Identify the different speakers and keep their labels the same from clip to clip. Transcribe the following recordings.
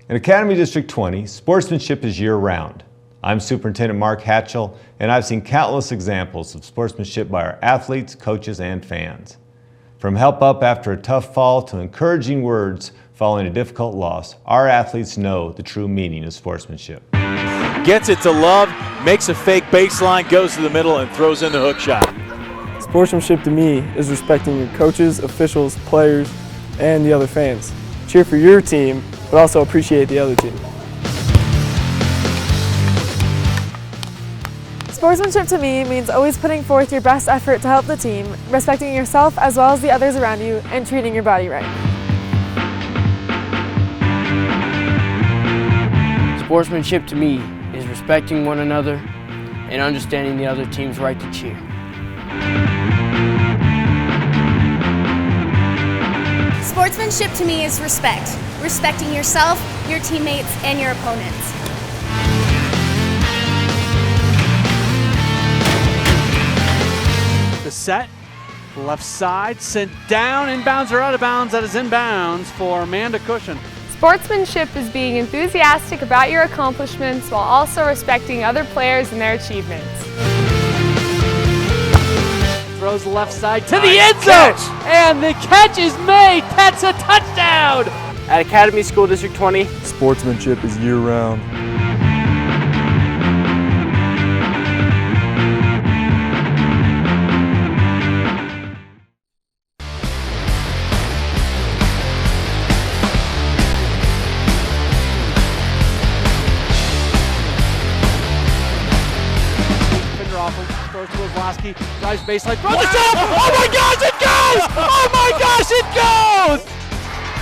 Speaker 1: In Academy District 20, sportsmanship is year-round. I'm Superintendent Mark Hatchell, and I've seen countless examples of sportsmanship by our athletes, coaches, and fans. From help up after a tough fall to encouraging words following a difficult loss, our athletes know the true meaning of sportsmanship.
Speaker 2: Gets it to Love, makes a fake baseline, goes to the middle, and throws in the hook shot.
Speaker 3: Sportsmanship to me is respecting your coaches, officials, players, and the other fans. Cheer for your team, but also appreciate the other team.
Speaker 4: Sportsmanship to me means always putting forth your best effort to help the team, respecting yourself as well as the others around you, and treating your body right.
Speaker 5: Sportsmanship to me is respecting one another and understanding the other team's right to cheer.
Speaker 6: Sportsmanship to me is respect. Respecting yourself, your teammates, and your opponents.
Speaker 7: The set, left side, sent down, inbounds or out of bounds. That is inbounds for Amanda Cushion.
Speaker 8: Sportsmanship is being enthusiastic about your accomplishments while also respecting other players and their achievements.
Speaker 7: Throws left side to the end zone, and the catch is made. That's a touchdown.
Speaker 5: At Academy School District 20,
Speaker 3: Sportsmanship is year-round.
Speaker 7: Throws to Wozlowski, drives baseline, throws the shot! Oh my gosh, it goes! Oh my gosh, it goes!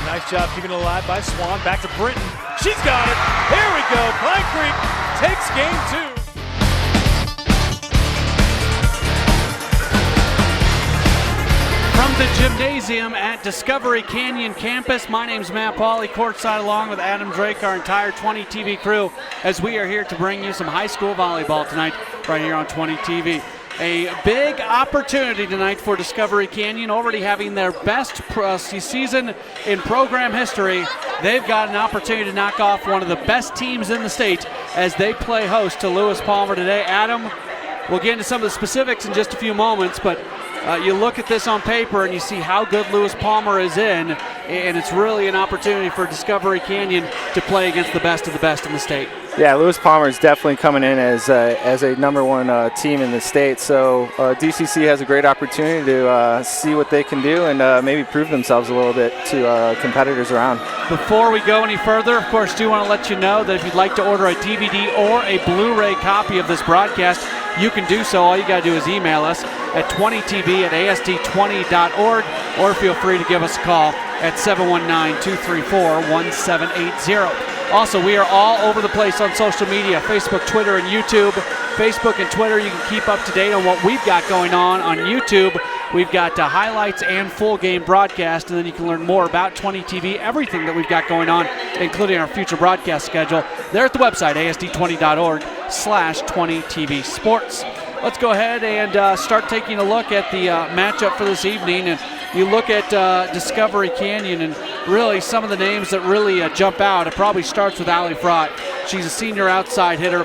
Speaker 7: Nice job keeping it alive by Swan. Back to Britton. She's got it. Here we go. Pine Creek takes game 2. From the gymnasium at Discovery Canyon campus, my name's Matt Pauley, courtside along with Adam Drake, our entire 20 TV crew, as we are here to bring you some high school volleyball tonight, right here on 20 TV. A big opportunity tonight for Discovery Canyon, already having their best season in program history. They've got an opportunity to knock off one of the best teams in the state as they play host to Lewis Palmer today. Adam, we'll get into some of the specifics in just a few moments, but you look at this on paper and you see how good Lewis Palmer is in, and it's really an opportunity for Discovery Canyon to play against the best of the best in the state.
Speaker 9: Yeah, Lewis Palmer is definitely coming in as a number one team in the state, so DCC has a great opportunity to see what they can do and maybe prove themselves a little bit to competitors around.
Speaker 7: Before we go any further, of course, do want to let you know that if you'd like to order a DVD or a Blu-ray copy of this broadcast, you can do so. All you got to do is email us at 20tv@asd20.org, or feel free to give us a call at 719-234-1780. Also, we are all over the place on social media, Facebook, Twitter, and YouTube. Facebook and Twitter, you can keep up to date on what we've got going on YouTube, we've got highlights and full game broadcast, and then you can learn more about 20 TV, everything that we've got going on, including our future broadcast schedule. There at the website, asd20.org/20TV Sports. Let's go ahead and start taking a look at the matchup for this evening. And you look at Discovery Canyon, and really some of the names that really jump out. It probably starts with Allie Frott. She's a senior outside hitter.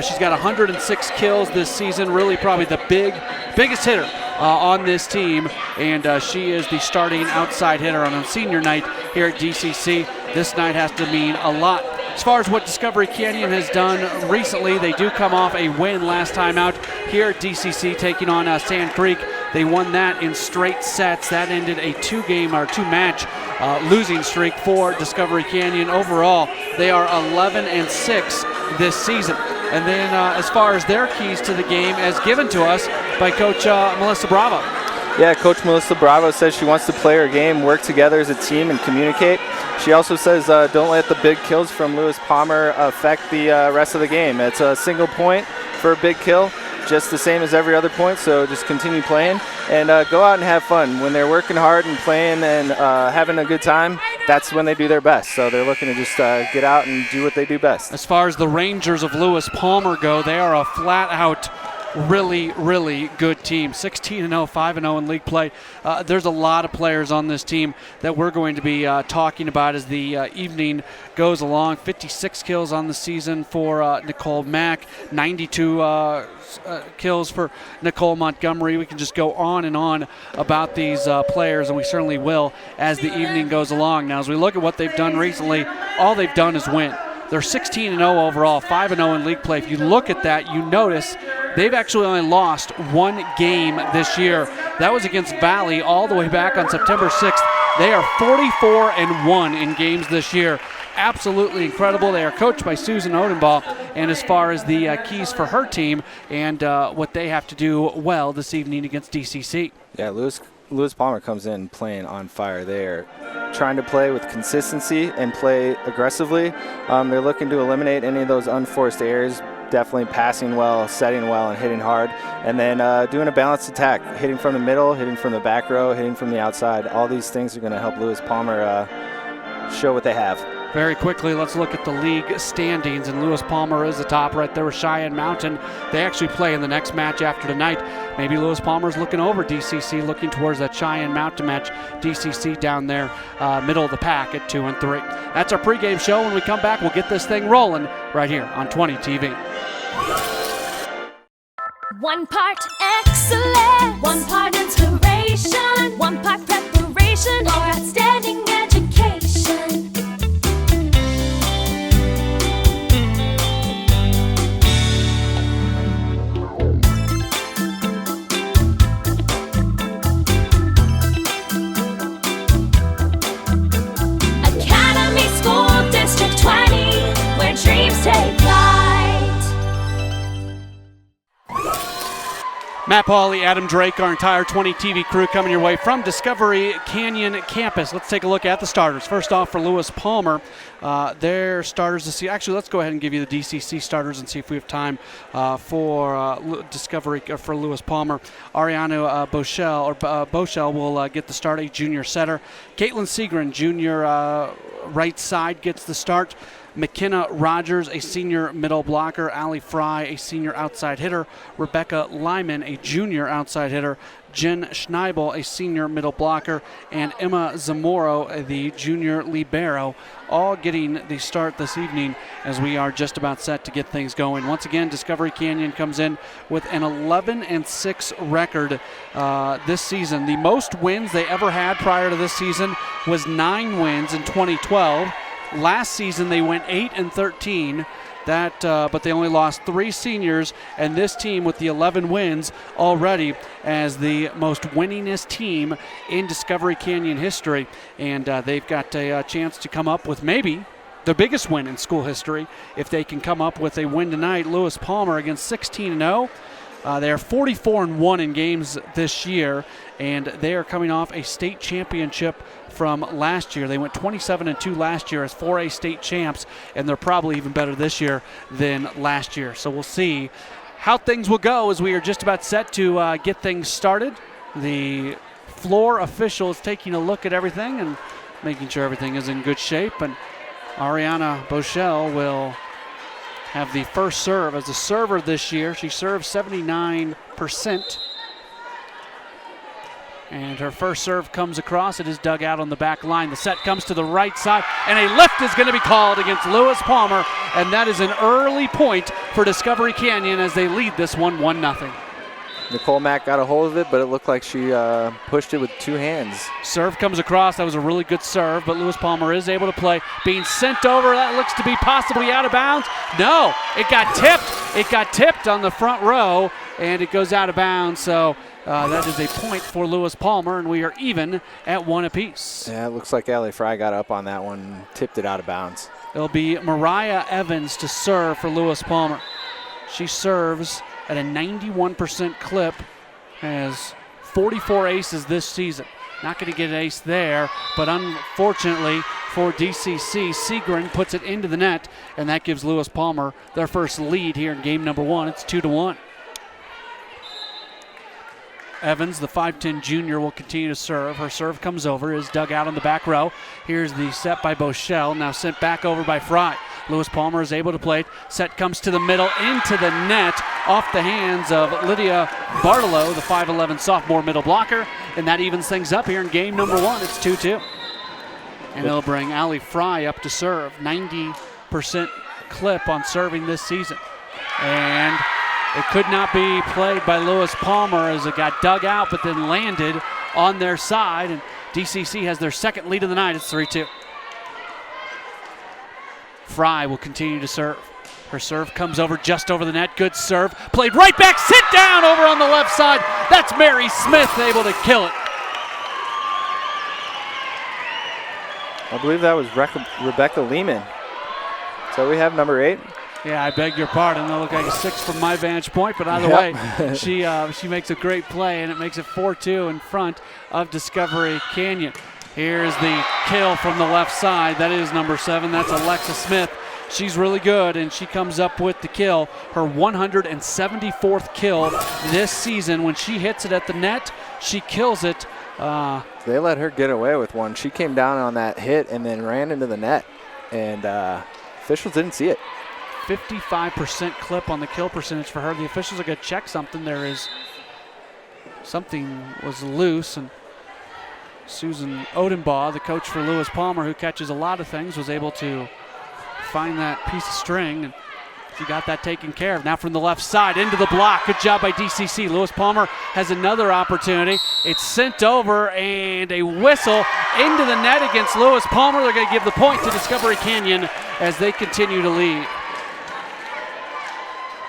Speaker 7: She's got 106 kills this season, really probably the biggest hitter on this team, and she is the starting outside hitter on a senior night here at DCC. This night has to mean a lot. As far as what Discovery Canyon has done recently, they do come off a win last time out here at DCC, taking on Sand Creek. They won that in straight sets. That ended a two-match losing streak for Discovery Canyon. Overall, they are 11-6 this season. And then as far as their keys to the game, as given to us by Coach Melissa Bravo.
Speaker 9: Yeah, Coach Melissa Bravo says she wants to play her game, work together as a team, and communicate. She also says don't let the big kills from Lewis Palmer affect the rest of the game. It's a single point for a big kill, just the same as every other point, so just continue playing and go out and have fun. When they're working hard and playing and having a good time, that's when they do their best. So they're looking to just get out and do what they do best.
Speaker 7: As far as the Rangers of Lewis Palmer go, they are a flat-out really, really good team. 16-0, 5-0 in league play. There's a lot of players on this team that we're going to be talking about as the evening goes along. 56 kills on the season for Nicole Mack, 92 kills for Nicole Montgomery. We can just go on and on about these players, and we certainly will as the evening goes along. Now, as we look at what they've done recently, all they've done is win. They're 16-0 overall, 5-0 in league play. If you look at that, you notice they've actually only lost one game this year. That was against Valley all the way back on September 6th. They are 44-1 in games this year. Absolutely incredible. They are coached by Susan Odenball, and as far as the keys for her team and what they have to do well this evening against DCC.
Speaker 9: Yeah, Lewis Palmer comes in playing on fire. They're trying to play with consistency and play aggressively. They're looking to eliminate any of those unforced errors, definitely passing well, setting well, and hitting hard. And then doing a balanced attack, hitting from the middle, hitting from the back row, hitting from the outside. All these things are going to help Lewis Palmer show what they have.
Speaker 7: Very quickly, let's look at the league standings, and Lewis Palmer is the top right there with Cheyenne Mountain. They actually play in the next match after tonight. Maybe Lewis Palmer's looking over DCC, looking towards that Cheyenne Mountain match. DCC down there, middle of the pack at 2-3. That's our pregame show. When we come back, we'll get this thing rolling right here on 20 TV.
Speaker 10: One part excellence, one part inspiration, one part preparation for outstanding education. Academy School District 20, where dreams take flight.
Speaker 7: Matt Pauley, Adam Drake, our entire 20 TV crew coming your way from Discovery Canyon campus. Let's take a look at the starters. First off, for Lewis Palmer, their starters to see. Actually, let's go ahead and give you the DCC starters and see if we have time for Discovery for Lewis Palmer. Ariana Boschel will get the start, a junior setter. Caitlin Segrin, junior right side, gets the start. McKenna Rogers, a senior middle blocker. Allie Fry, a senior outside hitter. Rebecca Lyman, a junior outside hitter. Jen Schneibel, a senior middle blocker. And Emma Zamoro, the junior libero, all getting the start this evening as we are just about set to get things going. Once again, Discovery Canyon comes in with an 11-6 record this season. The most wins they ever had prior to this season was 9 wins in 2012. Last season they went 8-13, but they only lost 3 seniors, and this team with the 11 wins already as the most winningest team in Discovery Canyon history, and they've got a chance to come up with maybe the biggest win in school history if they can come up with a win tonight. Lewis Palmer against 16-0. They are 44-1 in games this year, and they are coming off a state championship from last year. They went 27-2 last year as 4A state champs, and they're probably even better this year than last year. So we'll see how things will go as we are just about set to get things started. The floor official is taking a look at everything and making sure everything is in good shape, and Ariana Boschel will have the first serve as a server this year. She serves 79%. And her first serve comes across. It is dug out on the back line. The set comes to the right side, and a lift is going to be called against Lewis Palmer, and that is an early point for Discovery Canyon as they lead this one 1-0.
Speaker 9: Nicole Mack got a hold of it, but it looked like she pushed it with 2 hands.
Speaker 7: Serve comes across. That was a really good serve, but Lewis Palmer is able to play. Being sent over, that looks to be possibly out of bounds. No, it got tipped. It got tipped on the front row, and it goes out of bounds. So that is a point for Lewis Palmer, and we are even at 1 apiece.
Speaker 9: Yeah, it looks like Allie Fry got up on that one, tipped it out of bounds.
Speaker 7: It'll be Mariah Evans to serve for Lewis Palmer. She serves at a 91% clip, has 44 aces this season. Not going to get an ace there, but unfortunately for DCC, Segrin puts it into the net, and that gives Lewis Palmer their first lead here in game number 1. It's 2-1. Evans, the 5'10 junior, will continue to serve. Her serve comes over, is dug out on the back row. Here's the set by Boschel, now sent back over by Fry. Lewis Palmer is able to play it. Set comes to the middle, into the net, off the hands of Lydia Bartolo, the 5'11 sophomore middle blocker, and that evens things up here in game number 1. It's 2-2. And it'll bring Allie Fry up to serve. 90% clip on serving this season. And it could not be played by Lewis Palmer as it got dug out but then landed on their side. And DCC has their second lead of the night. It's 3-2. Fry will continue to serve. Her serve comes over just over the net. Good serve. Played right back. Sit down over on the left side. That's Mary Smith able to kill it.
Speaker 9: I believe that was Rebecca Lehman. So we have number 8.
Speaker 7: Yeah, I beg your pardon. That looked like a 6 from my vantage point, but either way, she makes a great play, and it makes it 4-2 in front of Discovery Canyon. Here's the kill from the left side. That is number 7. That's Alexa Smith. She's really good, and she comes up with the kill. Her 174th kill this season. When she hits it at the net, she kills it.
Speaker 9: They let her get away with one. She came down on that hit and then ran into the net, and officials didn't see it.
Speaker 7: 55% clip on the kill percentage for her. The officials are going to check something. Something was loose, and Susan Odenbaugh, the coach for Lewis Palmer, who catches a lot of things, was able to find that piece of string, and she got that taken care of. Now from the left side into the block. Good job by DCC. Lewis Palmer has another opportunity. It's sent over, and a whistle into the net against Lewis Palmer. They're going to give the point to Discovery Canyon as they continue to lead.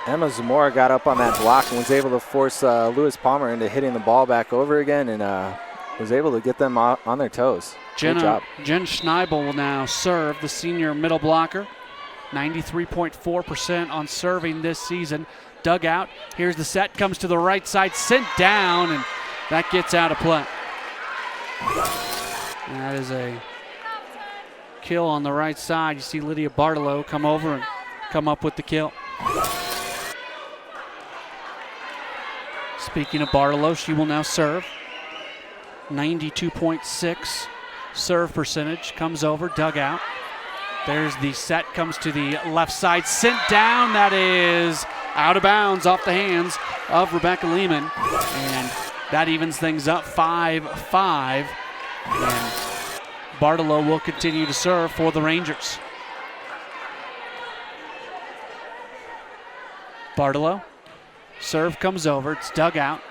Speaker 9: Emma Zamora got up on that block and was able to force Lewis Palmer into hitting the ball back over again, and was able to get them on their toes. Good job.
Speaker 7: Jen Schneibel will now serve, the senior middle blocker. 93.4% on serving this season. Dug out. Here's the set. Comes to the right side. Sent down, and that gets out of play. And that is a kill on the right side. You see Lydia Bartolo come over and come up with the kill. Speaking of Bartolo, she will now serve. 92.6 serve percentage. Comes over, dug out. There's the set, comes to the left side, sent down. That is out of bounds off the hands of Rebecca Lehman. And that evens things up 5-5. And Bartolo will continue to serve for the Rangers. Bartolo, serve comes over, it's dug out.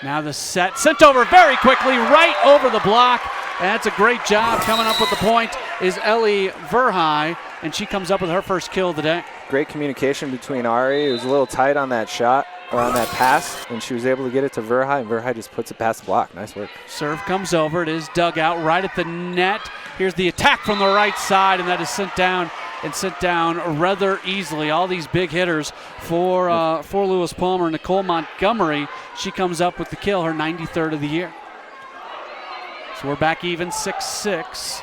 Speaker 7: Now the set, sent over very quickly, right over the block. And that's a great job. Coming up with the point is Ellie Verhey, and she comes up with her first kill of the day.
Speaker 9: Great communication between Ari. It was a little tight on that shot, or on that pass, and she was able to get it to Verhey, and Verhey just puts it past the block. Nice work.
Speaker 7: Serve comes over. It is dug out right at the net. Here's the attack from the right side, and that is sent down rather easily. All these big hitters for Lewis Palmer. Nicole Montgomery, she comes up with the kill, her 93rd of the year. So we're back even, 6-6.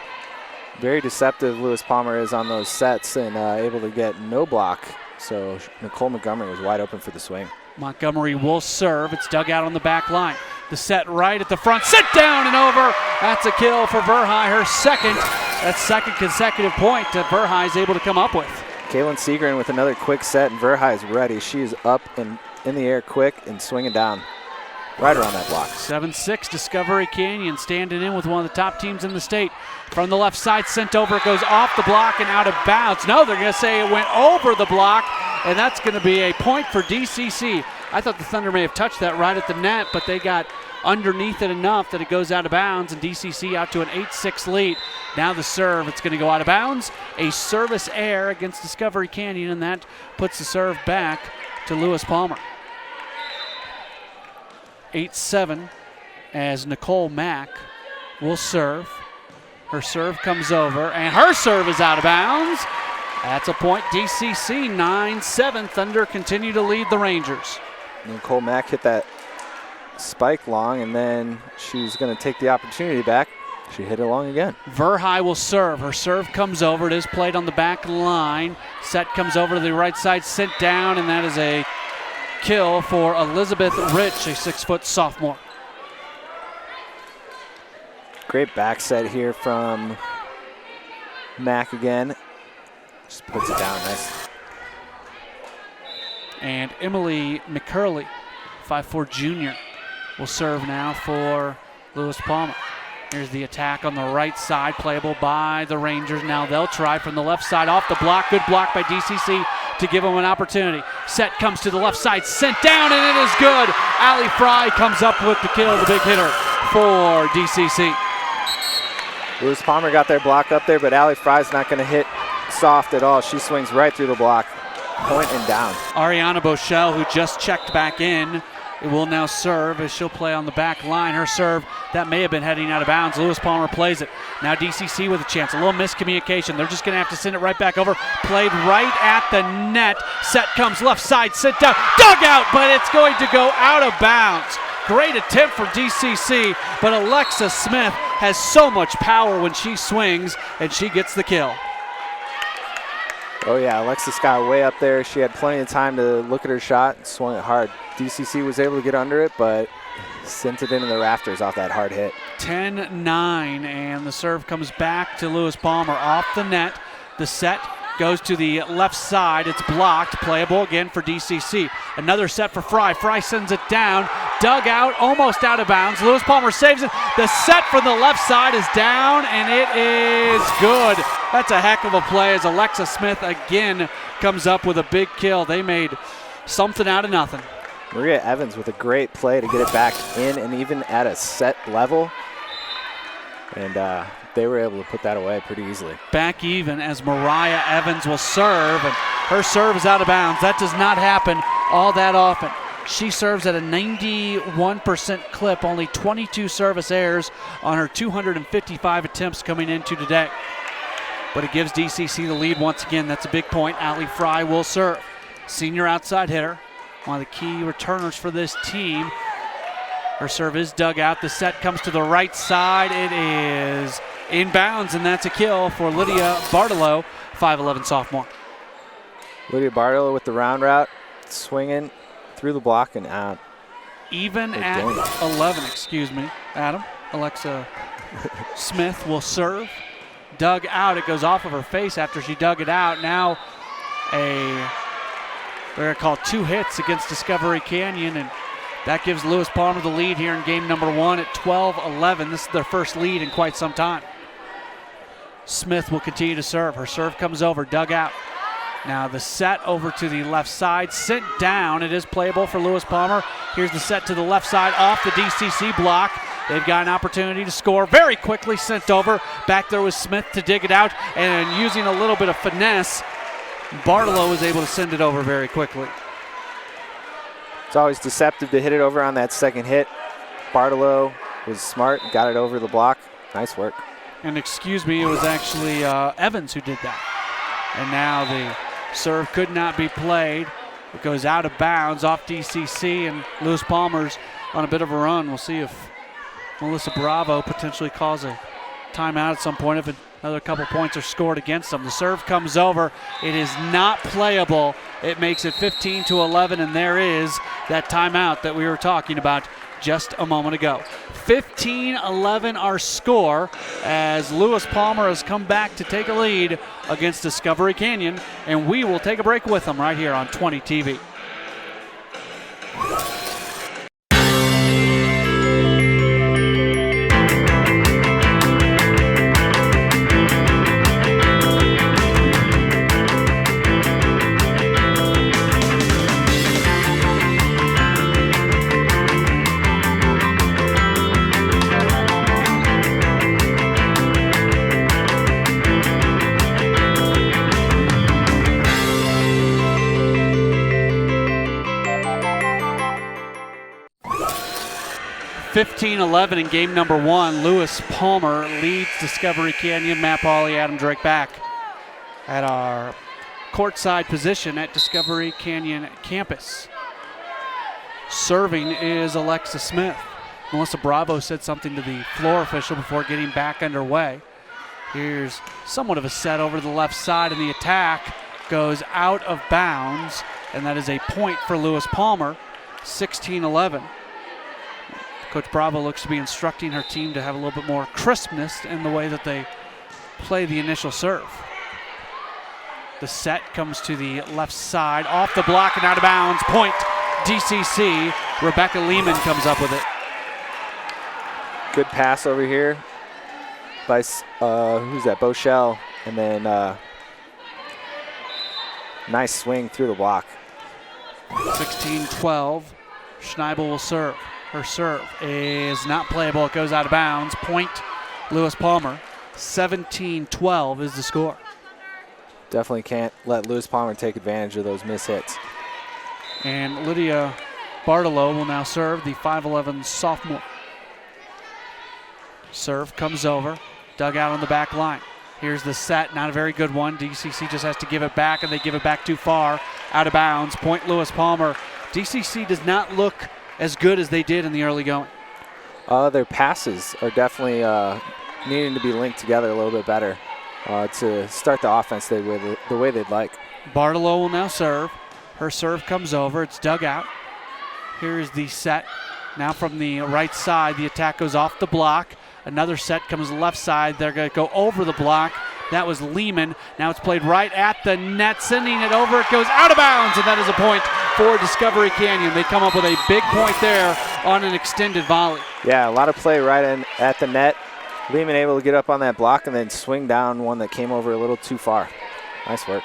Speaker 9: Very deceptive Lewis Palmer is on those sets, and able to get no block. So Nicole Montgomery was wide open for the swing.
Speaker 7: Montgomery will serve. It's dug out on the back line. The set right at the front. Sit down and over. That's a kill for Verhey, her second. That's second consecutive point that Verhey is able to come up with.
Speaker 9: Kaylin Segren with another quick set, and Verhey is ready. She is up and in the air quick and swinging down right around that block.
Speaker 7: 7-6, Discovery Canyon standing in with one of the top teams in the state. From the left side, sent over. It goes off the block and out of bounds. No, they're going to say it went over the block, and that's going to be a point for DCC. I thought the Thunder may have touched that right at the net, but they got underneath it enough that it goes out of bounds, and DCC out to an 8-6 lead. Now the serve, it's going to go out of bounds. A service error against Discovery Canyon, and that puts the serve back to Lewis Palmer. 8-7 as Nicole Mack will serve. Her serve comes over, and her serve is out of bounds. That's a point. DCC 9-7. Thunder continue to lead the Rangers.
Speaker 9: Nicole Mack hit that spike long, and then she was going to take the opportunity back. She hit it long again.
Speaker 7: Verhey will serve. Her serve comes over. It is played on the back line. Set comes over to the right side, sent down, and that is a kill for Elizabeth Rich, a 6-foot sophomore.
Speaker 9: Great back set here from Mack again. Just puts it down nice.
Speaker 7: And Emily McCurley, 5'4" junior, will serve now for Lewis Palmer. Here's the attack on the right side, playable by the Rangers. Now they'll try from the left side off the block. Good block by DCC to give them an opportunity. Set comes to the left side, sent down, and it is good. Allie Fry comes up with the kill, the big hitter for DCC.
Speaker 9: Lewis Palmer got their block up there, but Allie Fry's not going to hit soft at all. She swings right through the block, point and down.
Speaker 7: Ariana Bochelle, who just checked back in, it will now serve as she'll play on the back line. Her serve, that may have been heading out of bounds. Lewis Palmer plays it. Now DCC with a chance. A little miscommunication. They're just going to have to send it right back over. Played right at the net. Set comes left side, sit down. Dug out, but it's going to go out of bounds. Great attempt for DCC, but Alexa Smith has so much power when she swings, and she gets the kill.
Speaker 9: Oh yeah, Alexis got way up there. She had plenty of time to look at her shot and swung it hard. DCC was able to get under it, but sent it into the rafters off that hard hit.
Speaker 7: 10-9, and the serve comes back to Lewis Palmer off the net. The set goes to the left side. It's blocked. Playable again for DCC. Another set for Fry. Fry sends it down. Dug out, almost out of bounds. Lewis Palmer saves it. The set from the left side is down, and it is good. That's a heck of a play as Alexa Smith again comes up with a big kill. They made something out of nothing.
Speaker 9: Maria Evans with a great play to get it back in and even at a set level. And they were able to put that away pretty easily.
Speaker 7: Back even as Mariah Evans will serve, and her serve is out of bounds. That does not happen all that often. She serves at a 91% clip, only 22 service errors on her 255 attempts coming into today. But it gives DCC the lead once again. That's a big point. Allie Fry will serve. Senior outside hitter, one of the key returners for this team. Her serve is dug out. The set comes to the right side. It is inbounds, and that's a kill for Lydia Bartolo, 5'11" sophomore.
Speaker 9: Lydia Bartolo with the round route, swinging through the block and out.
Speaker 7: Even at 11, Adam. Alexa Smith will serve. Dug out. It goes off of her face after she dug it out. Now they're going to call 2 hits against Discovery Canyon, and that gives Lewis Palmer the lead here in game number 1 at 12-11. This is their first lead in quite some time. Smith will continue to serve. Her serve comes over, dug out. Now the set over to the left side, sent down. It is playable for Lewis Palmer. Here's the set to the left side off the DCC block. They've got an opportunity to score very quickly, sent over. Back there was Smith to dig it out, and using a little bit of finesse, Bartolo was able to send it over very quickly.
Speaker 9: It's always deceptive to hit it over on that second hit. Bartolo was smart, got it over the block. Nice work.
Speaker 7: And it was actually Evans who did that. And now the serve could not be played. It goes out of bounds off DCC, and Lewis Palmer's on a bit of a run. We'll see if Melissa Bravo potentially calls a timeout at some point if another couple points are scored against them. The serve comes over. It is not playable. It makes it 15-11, and there is that timeout that we were talking about just a moment ago. 15-11 our score as Lewis Palmer has come back to take a lead against Discovery Canyon, and we will take a break with them right here on 20 TV. (15-11) in game number 1. Lewis Palmer leads Discovery Canyon. Matt Pauley, Adam Drake back at our courtside position at Discovery Canyon campus. Serving is Alexa Smith. Melissa Bravo said something to the floor official before getting back underway. Here's somewhat of a set over to the left side, and the attack goes out of bounds, and that is a point for Lewis Palmer. 16-11. Coach Bravo looks to be instructing her team to have a little bit more crispness in the way that they play the initial serve. The set comes to the left side, off the block and out of bounds. Point DCC. Rebecca Lehman comes up with it.
Speaker 9: Good pass over here by, who's that, Bochelle. And then nice swing through the block.
Speaker 7: 16-12. Schneibel will serve. Her serve is not playable. It goes out of bounds. Point Lewis Palmer. 17-12 is the score.
Speaker 9: Definitely can't let Lewis Palmer take advantage of those miss hits.
Speaker 7: And Lydia Bartolo will now serve, the 5'11 sophomore. Serve comes over, dug out on the back line. Here's the set, not a very good one. DCC just has to give it back, and they give it back too far, out of bounds. Point Lewis Palmer. DCC does not look as good as they did in the early going.
Speaker 9: Their passes are definitely needing to be linked together a little bit better to start the offense the way they'd like.
Speaker 7: Bartolo will now serve. Her serve comes over. It's dug out. Here's the set. Now from the right side, the attack goes off the block. Another set comes left side. They're going to go over the block. That was Lehman. Now it's played right at the net, sending it over. It goes out of bounds, and that is a point for Discovery Canyon. They come up with a big point there on an extended volley.
Speaker 9: Yeah, a lot of play right in at the net. Lehman able to get up on that block and then swing down one that came over a little too far. Nice work.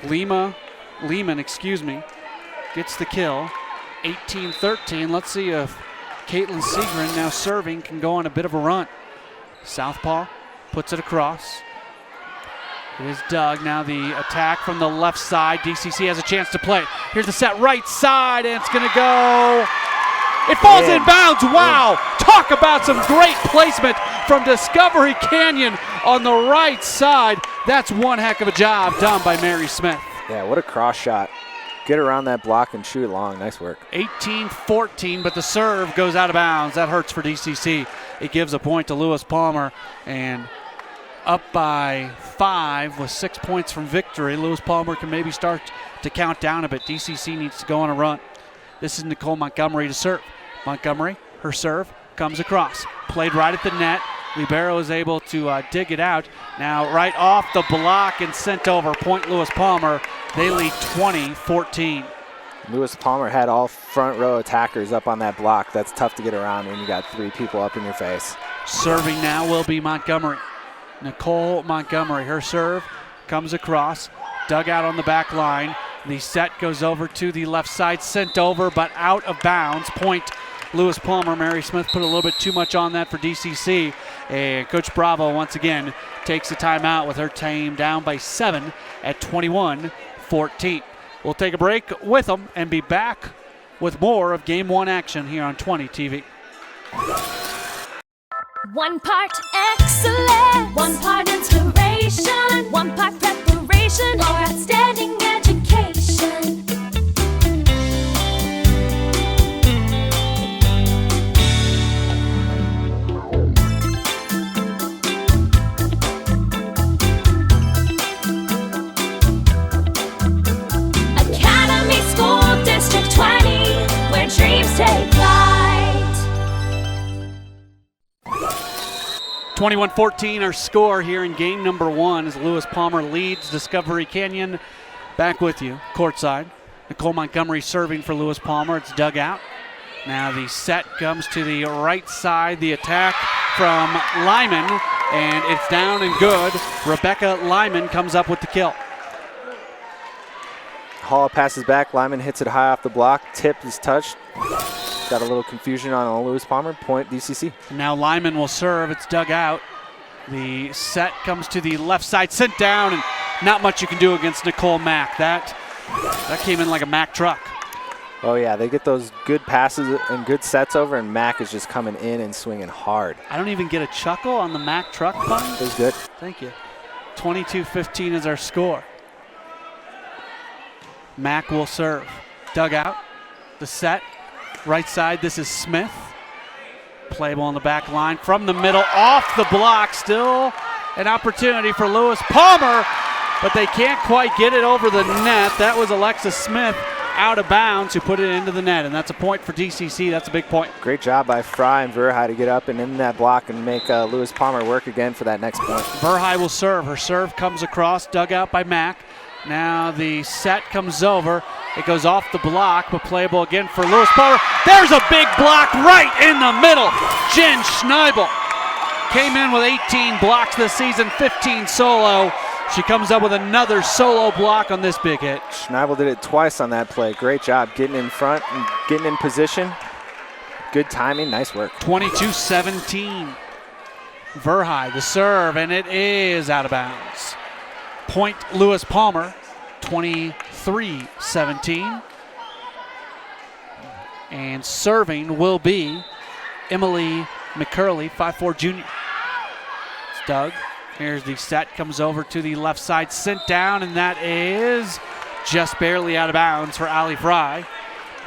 Speaker 7: Lehman, gets the kill. 18-13. Let's see if Caitlin Segrin, now serving, can go on a bit of a run. Southpaw puts it across. It is dug. Now the attack from the left side. DCC has a chance to play. Here's the set right side, and it's going to go. It falls in bounds. Wow. Talk about some great placement from Discovery Canyon on the right side. That's one heck of a job done by Mary Smith.
Speaker 9: Yeah, what a cross shot. Get around that block and shoot it long. Nice work.
Speaker 7: 18-14, but the serve goes out of bounds. That hurts for DCC. It gives a point to Lewis Palmer, and up by 5 with 6 points from victory. Lewis Palmer can maybe start to count down a bit. DCC needs to go on a run. This is Nicole Montgomery to serve. Montgomery, her serve, comes across. Played right at the net. Libero is able to dig it out. Now right off the block and sent over. Point Lewis Palmer. They lead 20-14.
Speaker 9: Lewis Palmer had all front row attackers up on that block. That's tough to get around when you got 3 people up in your face.
Speaker 7: Serving now will be Montgomery. Nicole Montgomery, her serve comes across. Dug out on the back line. The set goes over to the left side, sent over, but out of bounds. Point Lewis Palmer. Mary Smith put a little bit too much on that for DCC. And Coach Bravo once again takes a timeout with her team down by 7 at 21-14. We'll take a break with them and be back with more of Game 1 action here on 20 TV.
Speaker 10: One part excellence, one part inspiration, one part preparation for outstanding education. Academy School District 20, where dreams take flight.
Speaker 7: 21-14 our score here in game number 1 as Lewis Palmer leads Discovery Canyon. Back with you, courtside. Nicole Montgomery serving for Lewis Palmer. It's dug out. Now the set comes to the right side. The attack from Lyman, and it's down and good. Rebecca Lyman comes up with the kill.
Speaker 9: Hall passes back. Lyman hits it high off the block. Tip is touched. Got a little confusion on Lewis Palmer. Point DCC.
Speaker 7: Now Lyman will serve. It's dug out. The set comes to the left side, sent down, and not much you can do against Nicole Mack. That came in like a Mack truck.
Speaker 9: Oh yeah, they get those good passes and good sets over, and Mack is just coming in and swinging hard.
Speaker 7: I don't even get a chuckle on the Mack truck pun.
Speaker 9: It was good.
Speaker 7: Thank you. 22-15 is our score. Mack will serve. Dug out. The set. Right side, this is Smith. Play ball on the back line from the middle, off the block. Still an opportunity for Lewis Palmer, but they can't quite get it over the net. That was Alexis Smith out of bounds who put it into the net, and that's a point for DCC. That's a big point.
Speaker 9: Great job by Fry and Verhey to get up and in that block and make Lewis Palmer work again for that next point.
Speaker 7: Verhey will serve. Her serve comes across, dug out by Mack. Now the set comes over. It goes off the block, but playable again for Lewis Palmer. There's a big block right in the middle. Jen Schneibel came in with 18 blocks this season, 15 solo. She comes up with another solo block on this big hit.
Speaker 9: Schneibel did it twice on that play. Great job getting in front and getting in position. Good timing, nice work.
Speaker 7: 22-17. Verhey, the serve, and it is out of bounds. Point Lewis Palmer, 23-17. And serving will be Emily McCurley, 5'4" junior. It's Doug. Here's the set, comes over to the left side, sent down, and that is just barely out of bounds for Allie Fry.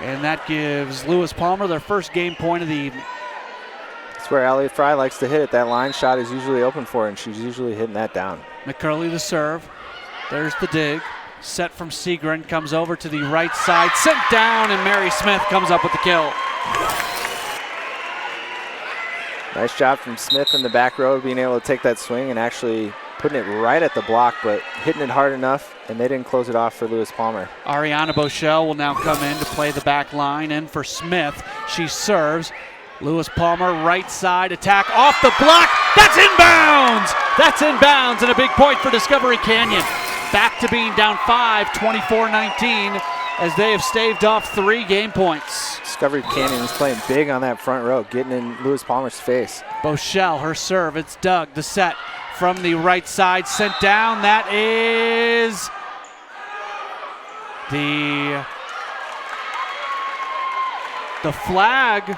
Speaker 7: And that gives Lewis Palmer their first game point of the evening.
Speaker 9: That's where Allie Fry likes to hit it. That line shot is usually open for her, and she's usually hitting that down.
Speaker 7: McCurley the serve. There's the dig. Set from Segren, comes over to the right side, sent down, and Mary Smith comes up with the kill.
Speaker 9: Nice job from Smith in the back row, being able to take that swing and actually putting it right at the block, but hitting it hard enough, and they didn't close it off for Lewis Palmer.
Speaker 7: Ariana Bochelle will now come in to play the back line, and for Smith, she serves. Lewis Palmer, right side attack, off the block. That's inbounds! That's inbounds, and a big point for Discovery Canyon. Back to being down 5, 24-19, as they have staved off 3 game points.
Speaker 9: Discovery Canyon is playing big on that front row, getting in Lewis Palmer's face.
Speaker 7: Bochelle, her serve, it's Doug, the set from the right side, sent down. That is the flag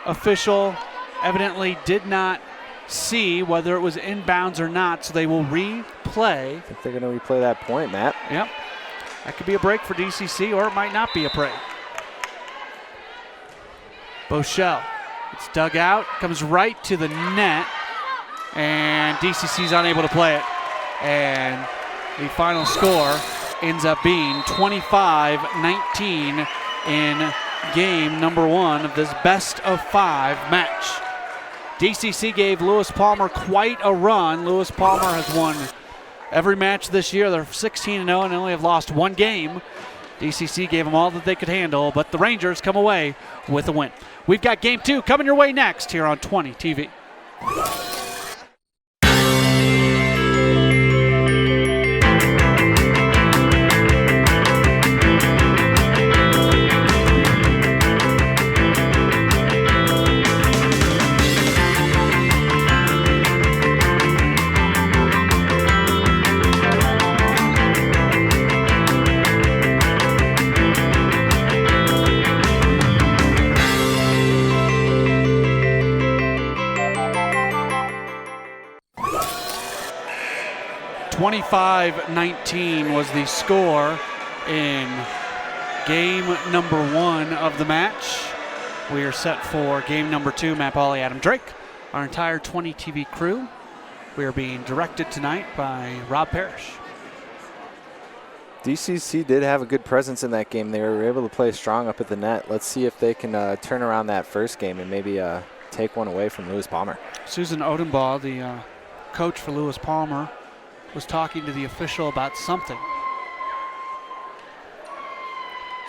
Speaker 7: official evidently did not see whether it was inbounds or not, so they will replay.
Speaker 9: I think they're going to replay that point, Matt.
Speaker 7: Yep. That could be a break for DCC, or it might not be a break. Bochelle, it's dug out, comes right to the net, and DCC's unable to play it. And the final score ends up being 25-19 in game number 1 of this best of 5 match. DCC gave Lewis Palmer quite a run. Lewis Palmer has won every match this year. They're 16-0 and only have lost 1 game. DCC gave them all that they could handle, but the Rangers come away with a win. We've got game 2 coming your way next here on 20 TV. 25-19 was the score in game number 1 of the match. We are set for game number 2. Matt Pauley, Adam Drake, our entire 20 TV crew. We are being directed tonight by Rob Parrish.
Speaker 9: DCC did have a good presence in that game. They were able to play strong up at the net. Let's see if they can turn around that first game and maybe take one away from Lewis Palmer.
Speaker 7: Susan Odenbaugh, the coach for Lewis Palmer, was talking to the official about something.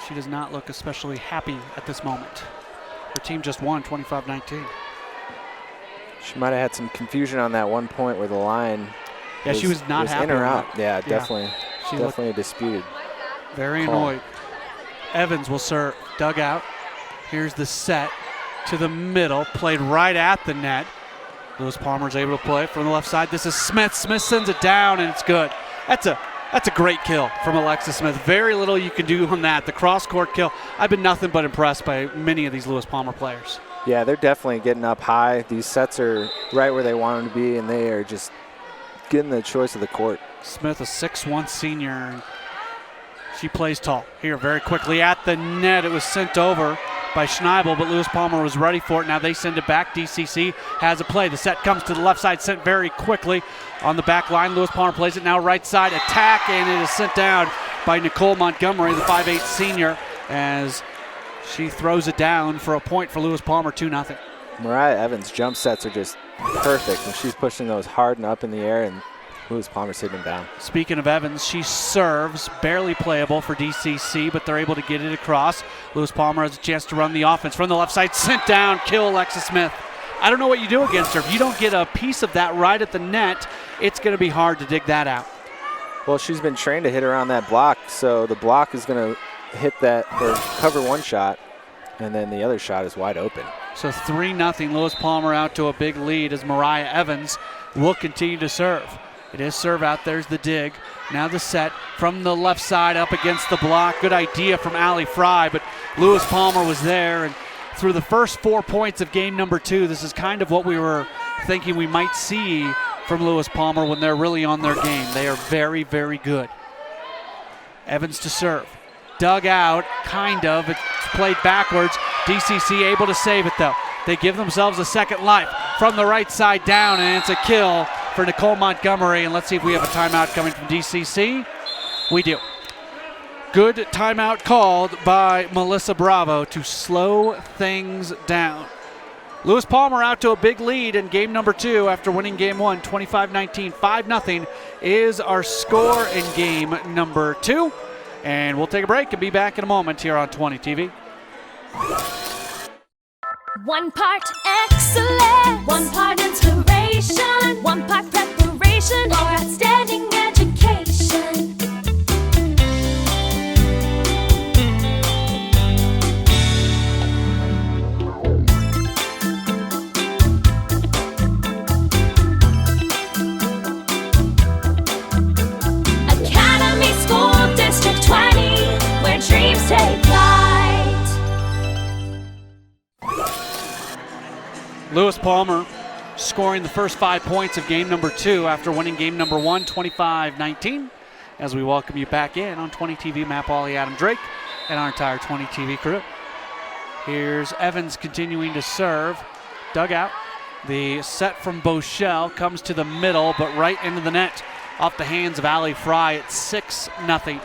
Speaker 7: She does not look especially happy at this moment. Her team just won 25-19.
Speaker 9: She might have had some confusion on that one point where the line
Speaker 7: she was not happy.
Speaker 9: In or out.
Speaker 7: Yeah,
Speaker 9: definitely disputed.
Speaker 7: Very
Speaker 9: call.
Speaker 7: Annoyed. Evans will serve. Dug out. Here's the set to the middle. Played right at the net. Lewis Palmer's able to play from the left side. This is Smith. Smith sends it down, and it's good. That's a great kill from Alexis Smith. Very little you can do on that. The cross-court kill. I've been nothing but impressed by many of these Lewis Palmer players.
Speaker 9: Yeah, they're definitely getting up high. These sets are right where they want them to be, and they are just getting the choice of the court.
Speaker 7: Smith, a 6'1" senior. She plays tall. Here, very quickly at the net. It was sent over by Schneibel, but Lewis Palmer was ready for it. Now they send it back. DCC has a play. The set comes to the left side, sent very quickly on the back line. Lewis Palmer plays it now right side. Attack, and it is sent down by Nicole Montgomery, the 5'8" senior, as she throws it down for a point for Lewis Palmer, 2-0.
Speaker 9: Mariah Evans' jump sets are just perfect, and she's pushing those hard and up in the air, and Lewis Palmer's hitting him down.
Speaker 7: Speaking of Evans, she serves, barely playable for DCC, but they're able to get it across. Lewis Palmer has a chance to run the offense from the left side, sent down, kill Alexis Smith. I don't know what you do against her. If you don't get a piece of that right at the net, it's going to be hard to dig that out.
Speaker 9: Well, she's been trained to hit around that block, so the block is going to hit that or cover one shot, and then the other shot is wide open.
Speaker 7: So 3-0, Lewis Palmer out to a big lead as Mariah Evans will continue to serve. It is serve out. There's the dig. Now the set from the left side up against the block. Good idea from Allie Fry, but Lewis Palmer was there. And through the first 4 points of game number 2, this is kind of what we were thinking we might see from Lewis Palmer when they're really on their game. They are very, very good. Evans to serve. Dug out, kind of. It's played backwards. DCC able to save it, though. They give themselves a second life from the right side down, and it's a kill for Nicole Montgomery. And let's see if we have a timeout coming from DCC. We do. Good timeout called by Melissa Bravo to slow things down. Lewis Palmer out to a big lead in game number 2 after winning game 1, 25-19. 5-0 is our score in game number 2. And we'll take a break and be back in a moment here on 20 TV.
Speaker 10: One part excellence, one part inspiration, one part preparation for outstanding education. Academy School District 20, where dreams take flight.
Speaker 7: Lewis Palmer scoring the first 5 points of game number 2 after winning game number 1, 25-19. As we welcome you back in on 20 TV, Matt Pauley, Adam Drake, and our entire 20 TV crew. Here's Evans continuing to serve. Dug out. The set from Bochelle comes to the middle, but right into the net off the hands of Allie Fry at 6-0.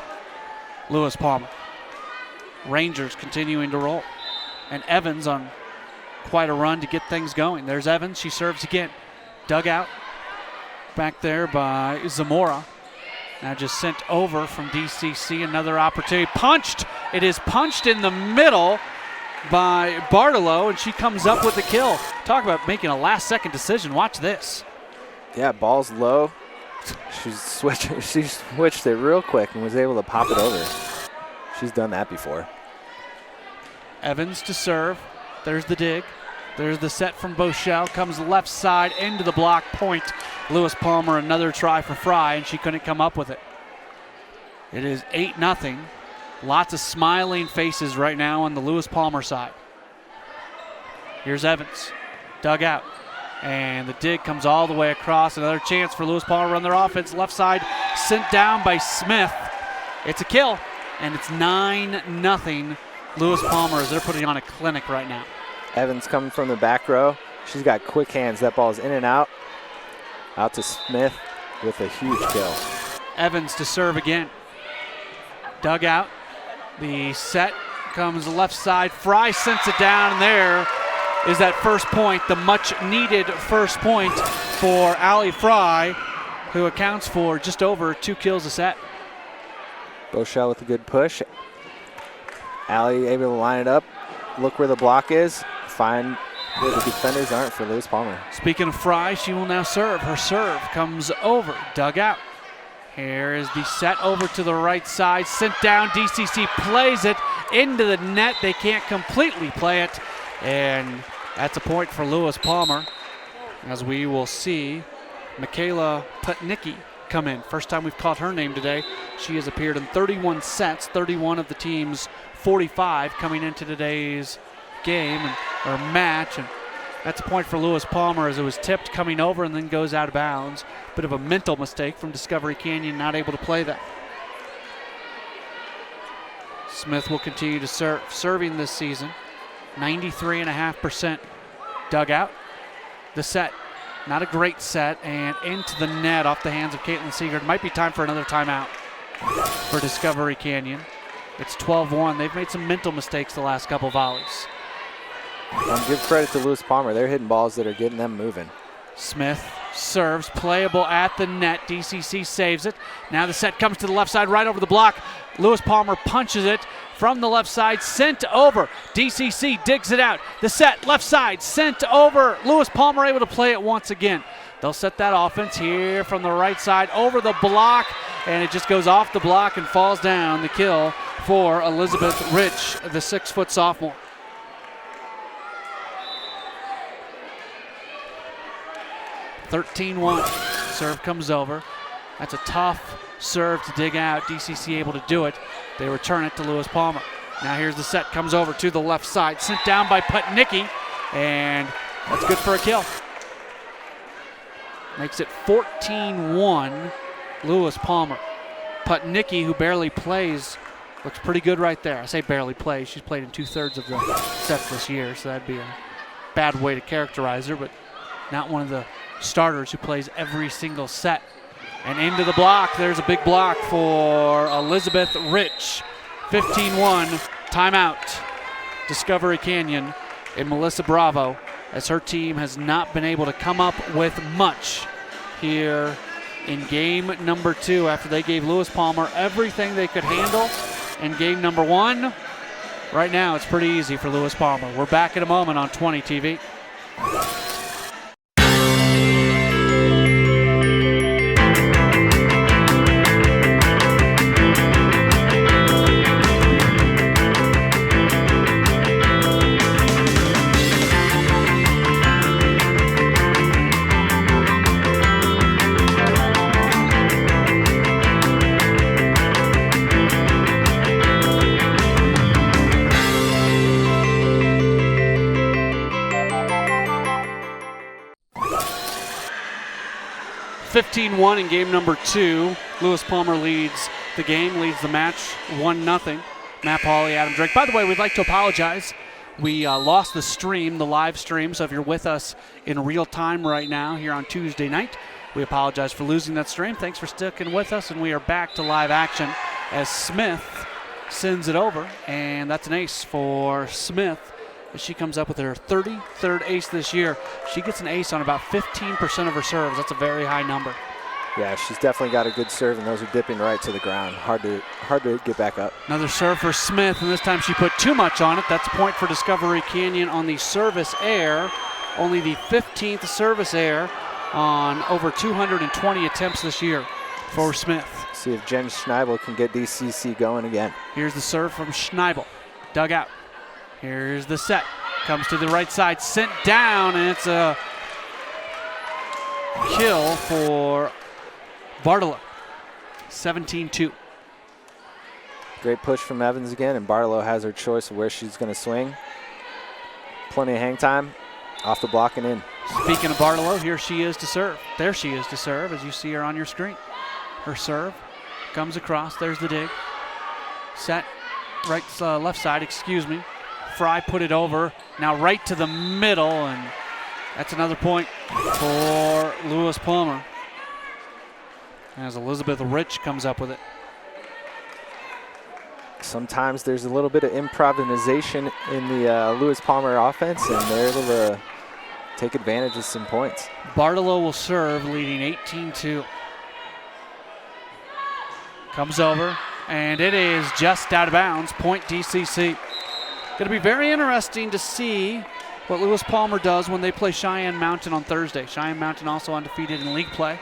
Speaker 7: Lewis Palmer. Rangers continuing to roll. And Evans on quite a run to get things going. There's Evans. She serves again. Dug out. Back there by Zamora. Now just sent over from DCC. Another opportunity. Punched. It is punched in the middle by Bartolo, and she comes up with the kill. Talk about making a last-second decision. Watch this.
Speaker 9: Yeah, ball's low. She switched it real quick and was able to pop it over. She's done that before.
Speaker 7: Evans to serve. There's the dig. There's the set from Bochelle. Comes left side into the block point. Lewis Palmer, another try for Fry, and she couldn't come up with it. It is 8-0. Lots of smiling faces right now on the Lewis Palmer side. Here's Evans. Dug out. And the dig comes all the way across. Another chance for Lewis Palmer to run their offense. Left side sent down by Smith. It's a kill, and it's 9-0. Lewis Palmer, as they're putting on a clinic right now.
Speaker 9: Evans coming from the back row. She's got quick hands. That ball's in and out. Out to Smith with a huge kill.
Speaker 7: Evans to serve again. Dug out. The set comes left side. Fry sends it down, and there is that first point, the much-needed first point for Allie Fry, who accounts for just over 2 kills a set.
Speaker 9: Bochelle with a good push. Allie able to line it up, look where the block is, find where the defenders aren't for Lewis Palmer.
Speaker 7: Speaking of Fry, she will now serve. Her serve comes over, dug out. Here is the set over to the right side, sent down. DCC plays it into the net. They can't completely play it, and that's a point for Lewis Palmer, as we will see Michaela Putnicki come in. First time we've called her name today. She has appeared in 31 sets, 31 of the team's 45 coming into today's game or match, and that's a point for Lewis Palmer as it was tipped coming over and then goes out of bounds. Bit of a mental mistake from Discovery Canyon, not able to play that. Smith will continue to serve, serving this season, 93.5%. Dug out. The set, not a great set, and into the net off the hands of Caitlin Seegard. Might be time for another timeout for Discovery Canyon. It's 12-1. They've made some mental mistakes the last couple volleys.
Speaker 9: Give credit to Lewis Palmer. They're hitting balls that are getting them moving.
Speaker 7: Smith serves, playable at the net. DCC saves it. Now the set comes to the left side, right over the block. Lewis Palmer punches it from the left side, sent over. DCC digs it out. The set, left side, sent over. Lewis Palmer able to play it once again. They'll set that offense here from the right side over the block, and it just goes off the block and falls down. The kill for Elizabeth Rich, the 6-foot sophomore. (13-1). Serve comes over. That's a tough serve to dig out. DCC able to do it. They return it to Lewis Palmer. Now here's the set, comes over to the left side, sent down by Putnicki, and that's good for a kill. Makes it 14-1, Lewis Palmer. Putnicki, who barely plays, looks pretty good right there. I say barely plays. She's played in 2/3 of the sets this year, so that'd be a bad way to characterize her, but not one of the starters who plays every single set. And into the block. There's a big block for Elizabeth Rich. 15-1, timeout. Discovery Canyon and Melissa Bravo, as her team has not been able to come up with much here in game number 2 after they gave Lewis Palmer everything they could handle in game number 1. Right now it's pretty easy for Lewis Palmer. We're back in a moment on 20 TV. (15-1) in game number 2. Lewis Palmer leads the game, leads the match 1-0. Matt Pauley, Adam Drake. By the way, we'd like to apologize. We lost the stream, the live stream, so if you're with us in real time right now here on Tuesday night, we apologize for losing that stream. Thanks for sticking with us, and we are back to live action as Smith sends it over, and that's an ace for Smith. As she comes up with her 33rd ace this year. She gets an ace on about 15% of her serves. That's a very high number.
Speaker 9: Yeah, she's definitely got a good serve, and those are dipping right to the ground. Hard to get back up.
Speaker 7: Another serve for Smith, and this time she put too much on it. That's a point for Discovery Canyon on the service error. Only the 15th service error on over 220 attempts this year for Smith.
Speaker 9: See if Jen Schneibel can get DCC going again.
Speaker 7: Here's the serve from Schneibel. Dug out. Here's the set. Comes to the right side, sent down, and it's a kill for Bartolo. 17-2.
Speaker 9: Great push from Evans again, and Bartolo has her choice of where she's going to swing. Plenty of hang time, off the block and in.
Speaker 7: Speaking of Bartolo, here she is to serve. There she is to serve, as you see her on your screen. Her serve comes across. There's the dig. Set, left side, excuse me. Fry put it over, now right to the middle, and that's another point for Lewis Palmer as Elizabeth Rich comes up with it.
Speaker 9: Sometimes there's a little bit of improvisation in the Lewis Palmer offense, and they're able to take advantage of some points.
Speaker 7: Bartolo will serve, leading 18-2. Comes over, and it is just out of bounds, point DCC. Going to be very interesting to see what Lewis Palmer does when they play Cheyenne Mountain on Thursday. Cheyenne Mountain also undefeated in league play.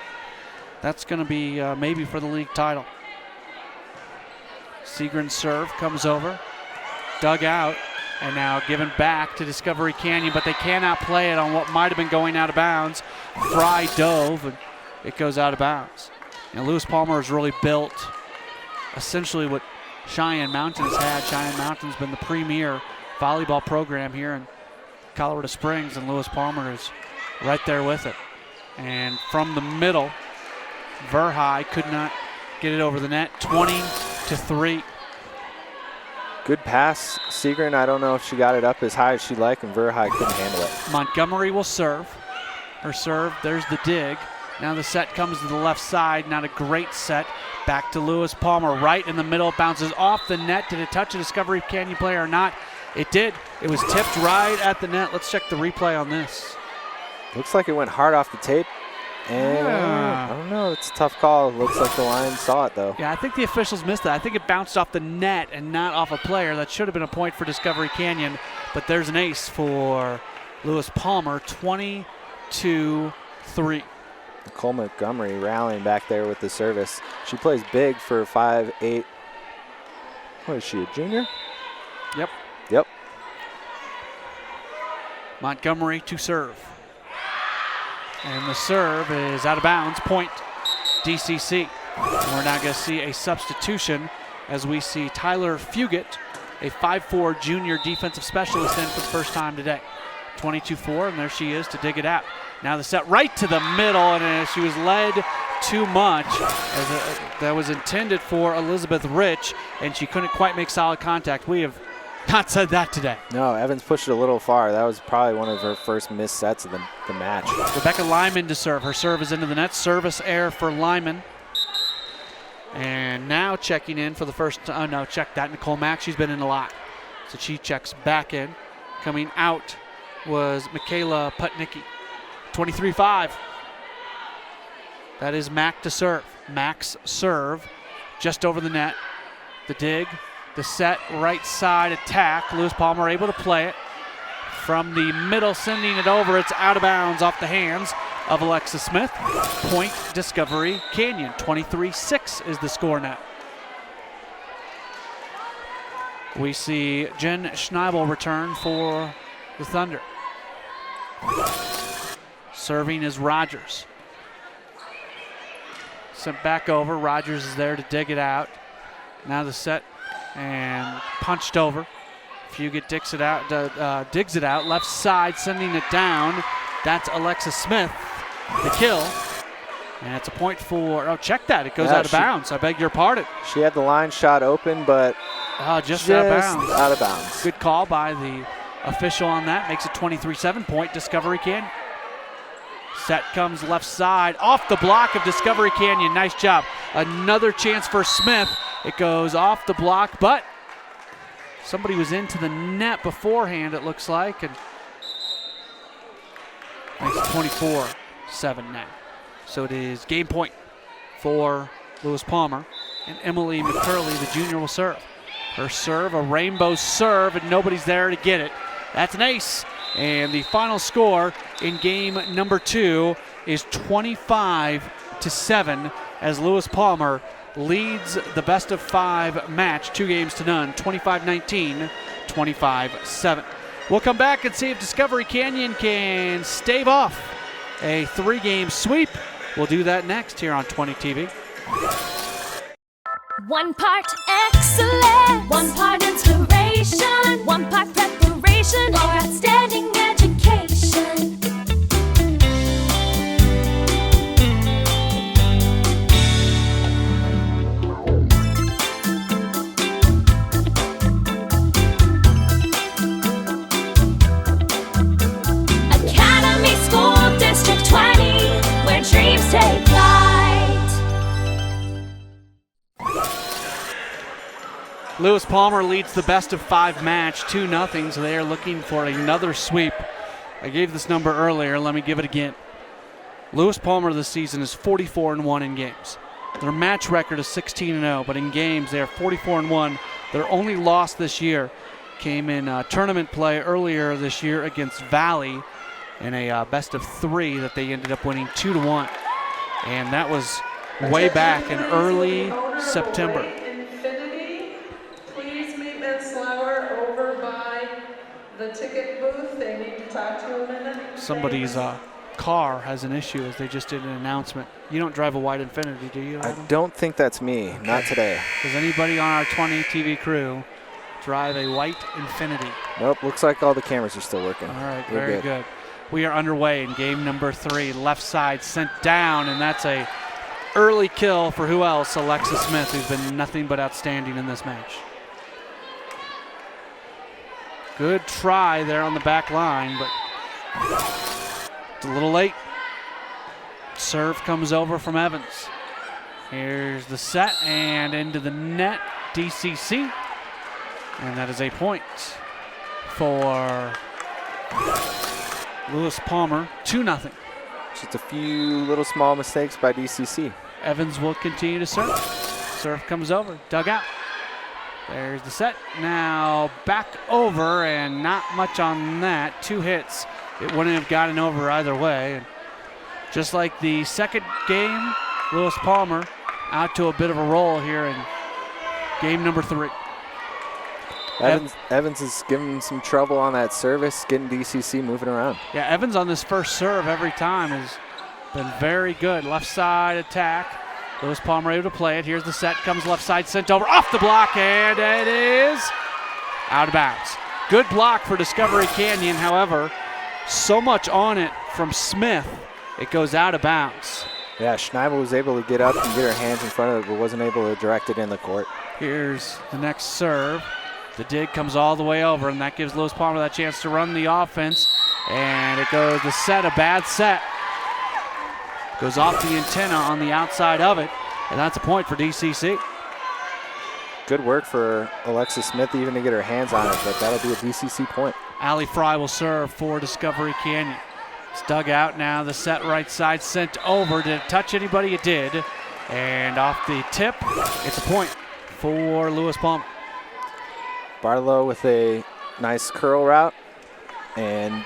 Speaker 7: That's going to be maybe for the league title. Segren's serve comes over, dug out, and now given back to Discovery Canyon, but they cannot play it on what might have been going out of bounds. Fry dove, and it goes out of bounds. And Lewis Palmer has really built essentially what Cheyenne Mountain has had. Cheyenne Mountain's been the premier volleyball program here in Colorado Springs, and Lewis Palmer is right there with it. And from the middle, Verhey could not get it over the net, 20-3.
Speaker 9: Good pass, Segren. I don't know if she got it up as high as she'd like, and Verhey couldn't handle it.
Speaker 7: Montgomery will serve. Her serve, there's the dig. Now the set comes to the left side, not a great set. Back to Lewis Palmer, right in the middle, bounces off the net. Did it touch a Discovery Canyon player or not? It did. It was tipped right at the net. Let's check the replay on this.
Speaker 9: Looks like it went hard off the tape. And I don't know. It's a tough call. Looks like the line saw it, though.
Speaker 7: Yeah, I think the officials missed that. I think it bounced off the net and not off a player. That should have been a point for Discovery Canyon, but there's an ace for Lewis Palmer, 22-3.
Speaker 9: Nicole Montgomery rallying back there with the service. She plays big for 5'8". What is she, a junior?
Speaker 7: Yep.
Speaker 9: Yep.
Speaker 7: Montgomery to serve. And the serve is out of bounds, point DCC. And we're now going to see a substitution as we see Tyler Fugit, a 5'4" junior defensive specialist, in for the first time today. 22-4, and there she is to dig it out. Now the set right to the middle, and she was led too much. That was intended for Elizabeth Rich, and she couldn't quite make solid contact. We have not said that today.
Speaker 9: No, Evans pushed it a little far. That was probably one of her first missed sets of the match.
Speaker 7: Rebecca Lyman to serve. Her serve is into the net. Service error for Lyman. And now checking in for the first time. No, check that. Nicole Mack. She's been in a lot. So she checks back in. Coming out was Michaela Putnicki. 23-5. That is Mack to serve. Mack's serve just over the net. The dig. The set, right side attack. Lewis Palmer able to play it from the middle, sending it over. It's out of bounds off the hands of Alexa Smith. Point Discovery Canyon. 23-6 is the score now. We see Jen Schneibel return for the Thunder. Serving is Rogers. Sent back over. Rogers is there to dig it out. Now the set and punched over. Fugit digs it out, left side, sending it down. That's Alexa Smith, the kill. And it's a point for, check that, it goes out of bounds. I beg your pardon.
Speaker 9: She had the line shot open, but
Speaker 7: just out of bounds.
Speaker 9: Out of bounds.
Speaker 7: Good call by the official on that. Makes it 23-7, point Discovery Canyon. Set comes left side, off the block of Discovery Canyon. Nice job. Another chance for Smith. It goes off the block, but somebody was into the net beforehand, it looks like, and makes it 24-7 now. So it is game point for Lewis Palmer, and Emily McCurley, the junior, will serve. Her serve, a rainbow serve, and nobody's there to get it. That's an ace, and the final score in game number 2 is 25-7 as Lewis Palmer leads the best of 5 match, 2-0, 25-19, 25-7. We'll come back and see if Discovery Canyon can stave off a 3-game sweep. We'll do that next here on 20 TV.
Speaker 10: One part excellence, one part inspiration, one part preparation for outstanding education. Academy School District 20, where dreams take flight.
Speaker 7: Lewis Palmer leads the best of 5 match, 2-0, so they are looking for another sweep. I gave this number earlier, let me give it again. Lewis Palmer this season is 44-1 in games. Their match record is 16-0, but in games they are 44-1. Their only loss this year came in tournament play earlier this year against Valley in a best of 3 that they ended up winning 2-1. And that was way back in early September.
Speaker 11: The ticket booth, they need to talk to you a minute.
Speaker 7: Somebody's car has an issue as they just did an announcement. You don't drive a white Infiniti, do you, Adam?
Speaker 9: I don't think that's me. Okay. Not today.
Speaker 7: Does anybody on our 20 TV crew drive a white Infiniti?
Speaker 9: Nope, looks like all the cameras are still working.
Speaker 7: All right, very good. We are underway in game number 3. Left side sent down, and that's a early kill for who else? Alexa Smith, who's been nothing but outstanding in this match. Good try there on the back line, but it's a little late. Serve comes over from Evans. Here's the set and into the net, DCC. And that is a point for Lewis Palmer, 2-0.
Speaker 9: Just a few little small mistakes by DCC.
Speaker 7: Evans will continue to serve. Serve comes over, dug out. There's the set. Now back over, and not much on that. 2 hits. It wouldn't have gotten over either way. And just like the second game, Lewis Palmer out to a bit of a roll here in game number 3.
Speaker 9: Evans is giving some trouble on that service, getting DCC moving around.
Speaker 7: Yeah, Evans on this first serve every time has been very good. Left side attack. Lewis Palmer able to play it. Here's the set. Comes left side, sent over off the block, and it is out of bounds. Good block for Discovery Canyon. However, so much on it from Smith, it goes out of bounds.
Speaker 9: Yeah, Schneibel was able to get up and get her hands in front of it, but wasn't able to direct it in the court.
Speaker 7: Here's the next serve. The dig comes all the way over, and that gives Lewis Palmer that chance to run the offense. And it goes the set, a bad set. Goes off the antenna on the outside of it, and that's a point for DCC.
Speaker 9: Good work for Alexis Smith even to get her hands on it, but that'll be a DCC point.
Speaker 7: Allie Fry will serve for Discovery Canyon. It's dug out now, the set right side sent over. Did it touch anybody? It did. And off the tip, it's a point for Lewis Palmer.
Speaker 9: Barlow with a nice curl route and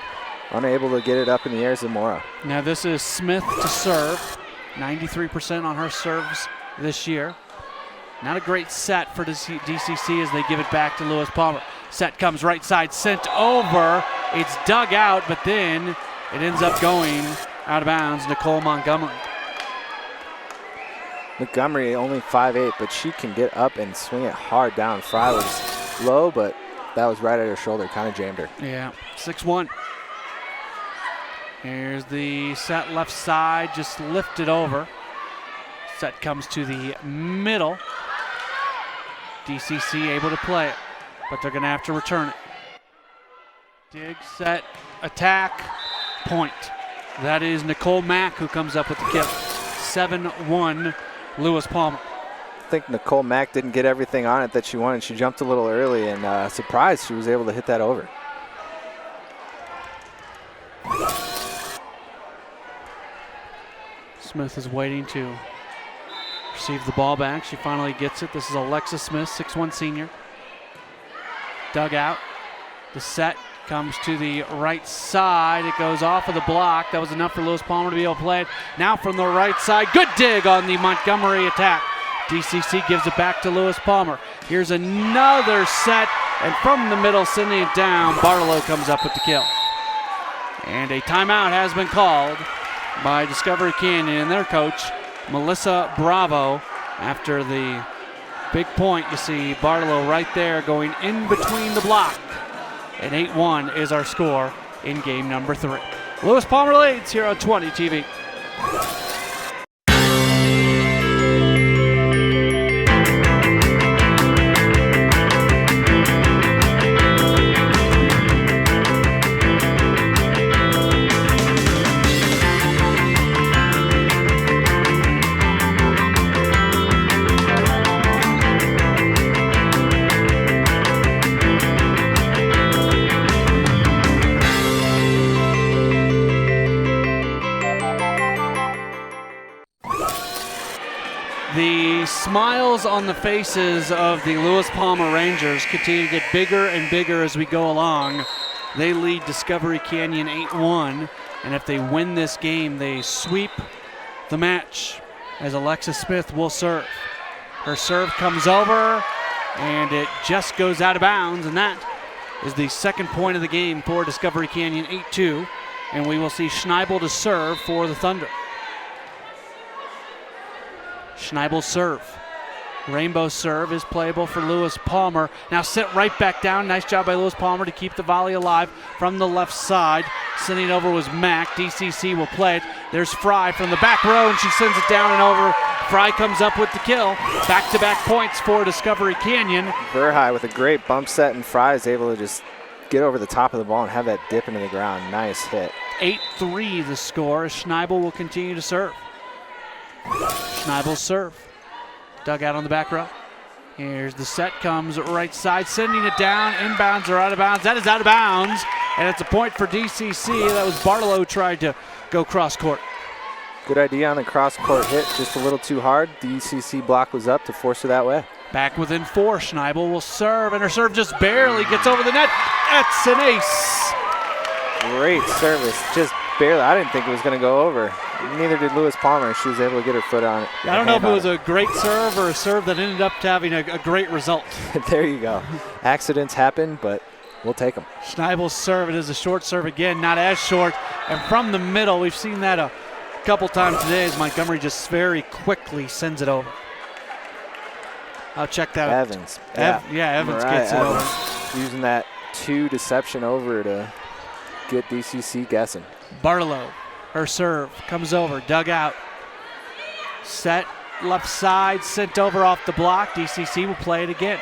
Speaker 9: unable to get it up in the air, Zamora.
Speaker 7: Now this is Smith to serve. 93% on her serves this year. Not a great set for DCC as they give it back to Lewis Palmer. Set comes right side, sent over. It's dug out, but then it ends up going out of bounds. Nicole Montgomery.
Speaker 9: Montgomery only 5'8", but she can get up and swing it hard down. Fry was low, but that was right at her shoulder, kind of jammed her.
Speaker 7: Yeah, 6-1. Here's the set left side, just lifted over. Set comes to the middle. DCC able to play it, but they're going to have to return it. Dig, set, attack, point. That is Nicole Mack who comes up with the kill. 7-1, Lewis Palmer.
Speaker 9: I think Nicole Mack didn't get everything on it that she wanted. She jumped a little early, and surprised she was able to hit that over.
Speaker 7: Smith is waiting to receive the ball back. She finally gets it. This is Alexis Smith, 6'1" senior. Dug out. The set comes to the right side. It goes off of the block. That was enough for Lewis Palmer to be able to play it. Now from the right side, good dig on the Montgomery attack. DCC gives it back to Lewis Palmer. Here's another set, and from the middle, sending it down, Barlow comes up with the kill. And a timeout has been called by Discovery Canyon and their coach, Melissa Bravo. After the big point, you see Barlow right there going in between the block. And 8-1 is our score in game number 3. Lewis Palmer leads here on 20 TV. The smiles on the faces of the Lewis Palmer Rangers continue to get bigger and bigger as we go along. They lead Discovery Canyon 8-1, and if they win this game, they sweep the match as Alexis Smith will serve. Her serve comes over, and it just goes out of bounds, and that is the second point of the game for Discovery Canyon, 8-2, and we will see Schneibel to serve for the Thunder. Schneibel's serve. Rainbow serve is playable for Lewis Palmer. Now set right back down. Nice job by Lewis Palmer to keep the volley alive from the left side. Sending it over was Mack. DCC will play it. There's Fry from the back row, and she sends it down and over. Fry comes up with the kill. Back-to-back points for Discovery Canyon.
Speaker 9: Verhey with a great bump set, and Fry is able to just get over the top of the ball and have that dip into the ground. Nice hit.
Speaker 7: 8-3 the score as Schneibel will continue to serve. Schneibel's serve. Dug out on the back row. Here's the set, comes right side, sending it down, inbounds or out of bounds. That is out of bounds, and it's a point for DCC. That was Barlow tried to go cross court.
Speaker 9: Good idea on the cross-court hit, just a little too hard. The DCC block was up to force her that way.
Speaker 7: Back within 4. Schneibel will serve, and her serve just barely gets over the net. That's an ace.
Speaker 9: Great service, just barely. I didn't think it was going to go over. Neither did Lewis Palmer. She was able to get her foot on it.
Speaker 7: I don't know if it was a great serve or a serve that ended up having a great result.
Speaker 9: There you go. Accidents happen, but we'll take them.
Speaker 7: Schneibel's serve, it is a short serve again, not as short. And from the middle, we've seen that a couple times today as Montgomery just very quickly sends it over. I'll check that out.
Speaker 9: Evans.
Speaker 7: Evans gets it over.
Speaker 9: Using that 2 deception over to get DCC guessing.
Speaker 7: Barlow, her serve, comes over, dug out. Set, left side, sent over off the block. DCC will play it again.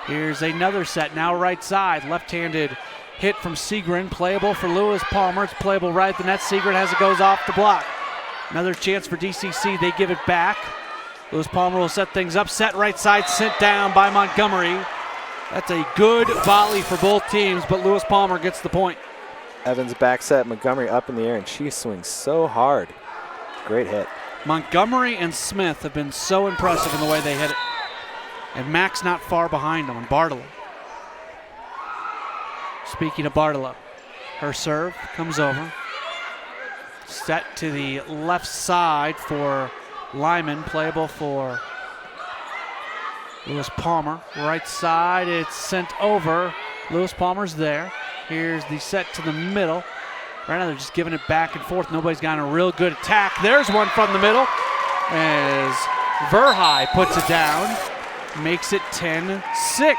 Speaker 7: Here's another set, now right side. Left-handed hit from Segrin, playable for Lewis Palmer. It's playable right at the net. Segrin has it, goes off the block. Another chance for DCC, they give it back. Lewis Palmer will set things up. Set right side, sent down by Montgomery. That's a good volley for both teams, but Lewis Palmer gets the point.
Speaker 9: Evans back set, Montgomery up in the air, and she swings so hard. Great hit.
Speaker 7: Montgomery and Smith have been so impressive in the way they hit it. And Mack's not far behind them, and Bartolo. Speaking of Bartolo, her serve comes over. Set to the left side for Lyman, playable for Lewis Palmer. Right side, it's sent over. Lewis Palmer's there. Here's the set to the middle. Right now they're just giving it back and forth. Nobody's got a real good attack. There's one from the middle as Verhey puts it down. Makes it 10-6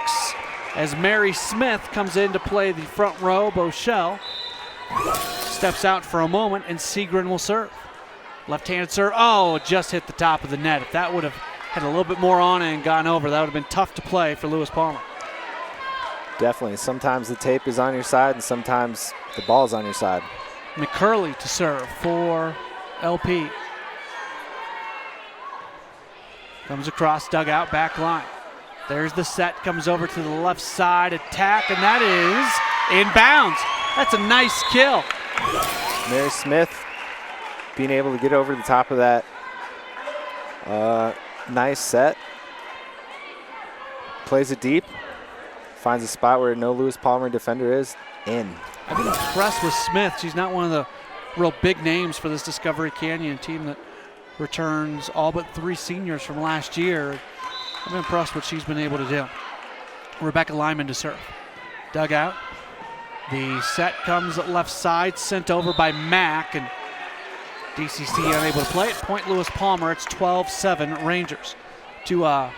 Speaker 7: as Mary Smith comes in to play the front row. Bochelle steps out for a moment, and Segrin will serve. Left-handed serve. Oh, just hit the top of the net. If that would have had a little bit more on it and gone over, that would have been tough to play for Lewis Palmer.
Speaker 9: Definitely. Sometimes the tape is on your side, and sometimes the ball is on your side.
Speaker 7: McCurley to serve for LP. Comes across, dugout, back line. There's the set, comes over to the left side, attack, and that is inbounds. That's a nice kill.
Speaker 9: Mary Smith being able to get over the top of that nice set. Plays it deep. Finds a spot where no Lewis Palmer defender is. In.
Speaker 7: I've been impressed with Smith. She's not one of the real big names for this Discovery Canyon team that returns all but 3 seniors from last year. I'm impressed what she's been able to do. Rebecca Lyman to serve. Dug out. The set comes left side, sent over by Mack, and DCC unable to play it. Point Lewis Palmer, it's 12-7 Rangers. To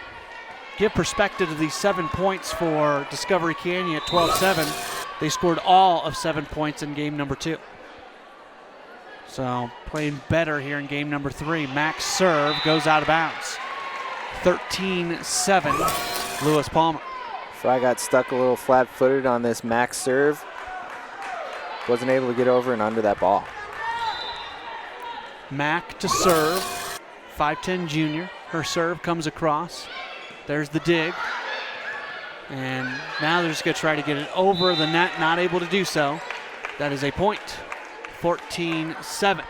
Speaker 7: give perspective to these 7 points for Discovery Canyon at 12-7, they scored all of 7 points in game number 2. So playing better here in game number 3. Mack's serve goes out of bounds. 13-7, Lewis Palmer.
Speaker 9: Fry got stuck a little flat-footed on this Mack serve. Wasn't able to get over and under that ball.
Speaker 7: Mack to serve, 5'10 junior. Her serve comes across. There's the dig. And now they're just going to try to get it over the net, not able to do so. That is a point, 14-7.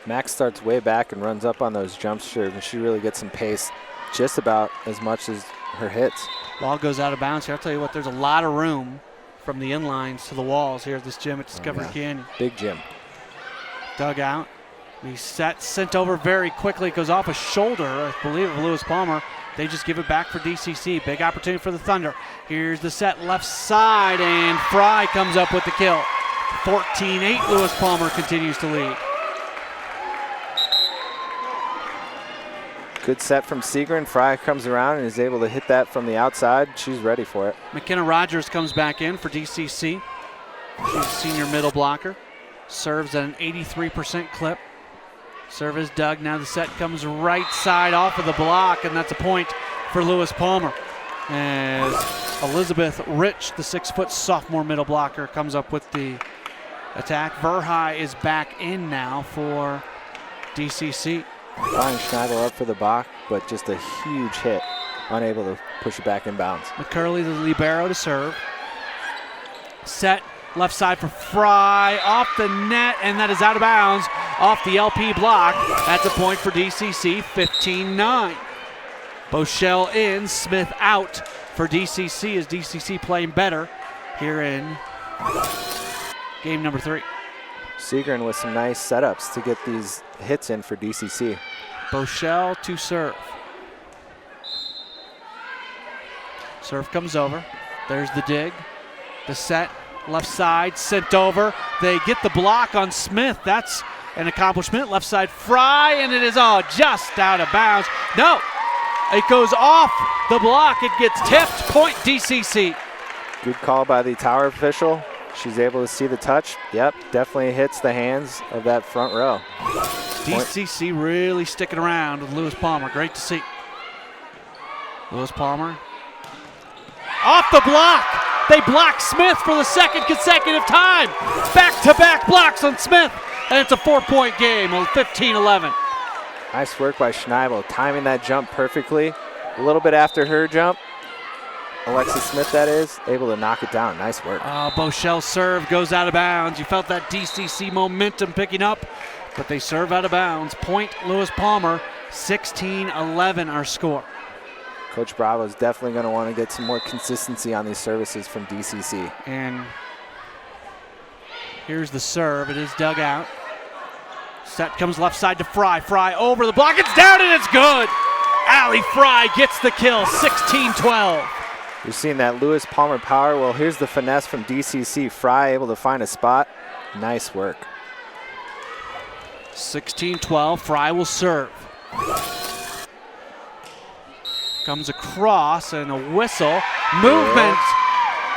Speaker 9: Mack starts way back and runs up on those jump serves, and she really gets some pace just about as much as her hits.
Speaker 7: Ball goes out of bounds here. I'll tell you what, there's a lot of room from the inlines to the walls here at this gym at Discovery Canyon.
Speaker 9: Big gym.
Speaker 7: Dug out. The set sent over very quickly. It goes off a shoulder, I believe, of Lewis Palmer. They just give it back for DCC. Big opportunity for the Thunder. Here's the set left side, and Fry comes up with the kill. 14-8, Lewis Palmer continues to lead.
Speaker 9: Good set from Segrin. Fry comes around and is able to hit that from the outside. She's ready for it.
Speaker 7: McKenna Rogers comes back in for DCC. She's a senior middle blocker. Serves at an 83% clip. Serve is dug. Now the set comes right side off of the block, and that's a point for Lewis Palmer. As Elizabeth Rich, the 6-foot sophomore middle blocker, comes up with the attack. Verhey is back in now for DCC.
Speaker 9: Ryan Schneidel up for the block, but just a huge hit. Unable to push it back in bounds.
Speaker 7: McCurley, the libero, to serve. Set left side for Fry, off the net, and that is out of bounds off the LP block. That's a point for DCC, 15-9. Boschel in, Smith out for DCC as DCC playing better here in game number 3.
Speaker 9: Segrin with some nice setups to get these hits in for DCC.
Speaker 7: Boschel to serve. Serve comes over. There's the dig. The set, left side, sent over. They get the block on Smith. That's an accomplishment. Left side Fry, and it is all just out of bounds. No, it goes off the block. It gets tipped. Point DCC.
Speaker 9: Good call by the tower official. She's able to see the touch. Yep, definitely hits the hands of that front row.
Speaker 7: DCC really sticking around with Lewis Palmer. Great to see. Lewis Palmer. Off the block. They block Smith for the second consecutive time. Back-to-back blocks on Smith. And it's a 4-point game, 15-11.
Speaker 9: Nice work by Schneibel, timing that jump perfectly. A little bit after her jump, Alexis Smith, that is, able to knock it down. Nice work.
Speaker 7: Boschel's serve goes out of bounds. You felt that DCC momentum picking up, but they serve out of bounds. Point Lewis Palmer, 16-11 our score.
Speaker 9: Coach Bravo is definitely going to want to get some more consistency on these services from DCC.
Speaker 7: And here's the serve. It is dug out. Set comes left side to Fry. Fry over the block. It's down and it's good. Allie Fry gets the kill, 16-12.
Speaker 9: You're seeing that Lewis Palmer power. Well, here's the finesse from DCC. Fry able to find a spot. Nice work.
Speaker 7: 16-12. Fry will serve. Comes across and a whistle. Movement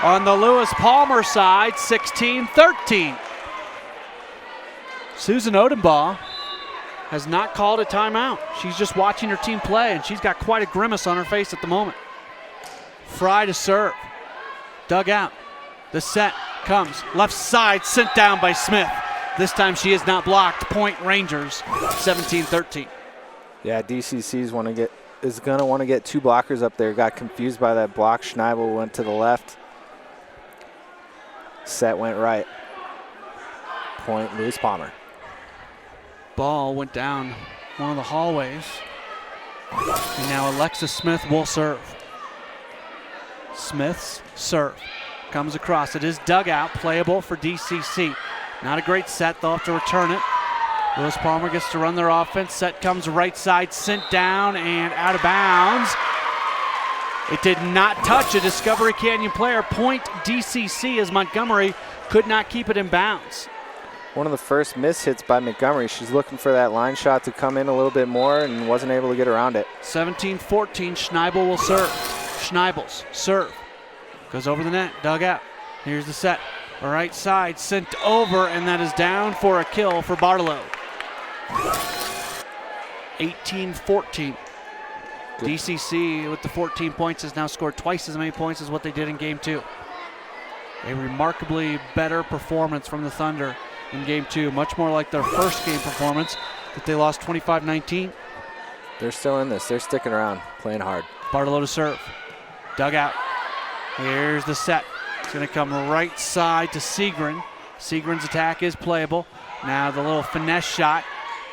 Speaker 7: on the Lewis Palmer side, 16-13. Susan Odenbaugh has not called a timeout. She's just watching her team play, and she's got quite a grimace on her face at the moment. Fry to serve. Dug out. The set comes. Left side, sent down by Smith. This time she is not blocked. Point Rangers, 17-13.
Speaker 9: Yeah, DCC's is going to want to get 2 blockers up there. Got confused by that block. Schneibel went to the left. Set went right. Point Lewis Palmer.
Speaker 7: Ball went down one of the hallways. And now Alexis Smith will serve. Smith's serve comes across. It is dug out, playable for DCC. Not a great set, they'll have to return it. Lewis Palmer gets to run their offense. Set comes right side, sent down and out of bounds. It did not touch a Discovery Canyon player. Point DCC as Montgomery could not keep it in bounds.
Speaker 9: One of the first miss hits by Montgomery. She's looking for that line shot to come in a little bit more and wasn't able to get around it.
Speaker 7: 17-14, Schneibel will serve. Schneibel's serve. Goes over the net, dug out. Here's the set. Right side, sent over, and that is down for a kill for Barlow. 18-14. DCC with the 14 points has now scored twice as many points as what they did in game 2. A remarkably better performance from the Thunder in game 2, much more like their first game performance that they lost 25-19.
Speaker 9: They're still in this. They're sticking around, playing hard.
Speaker 7: Barlow to serve. Dug out. Here's the set. It's going to come right side to Segrin. Segrin's attack is playable. Now the little finesse shot.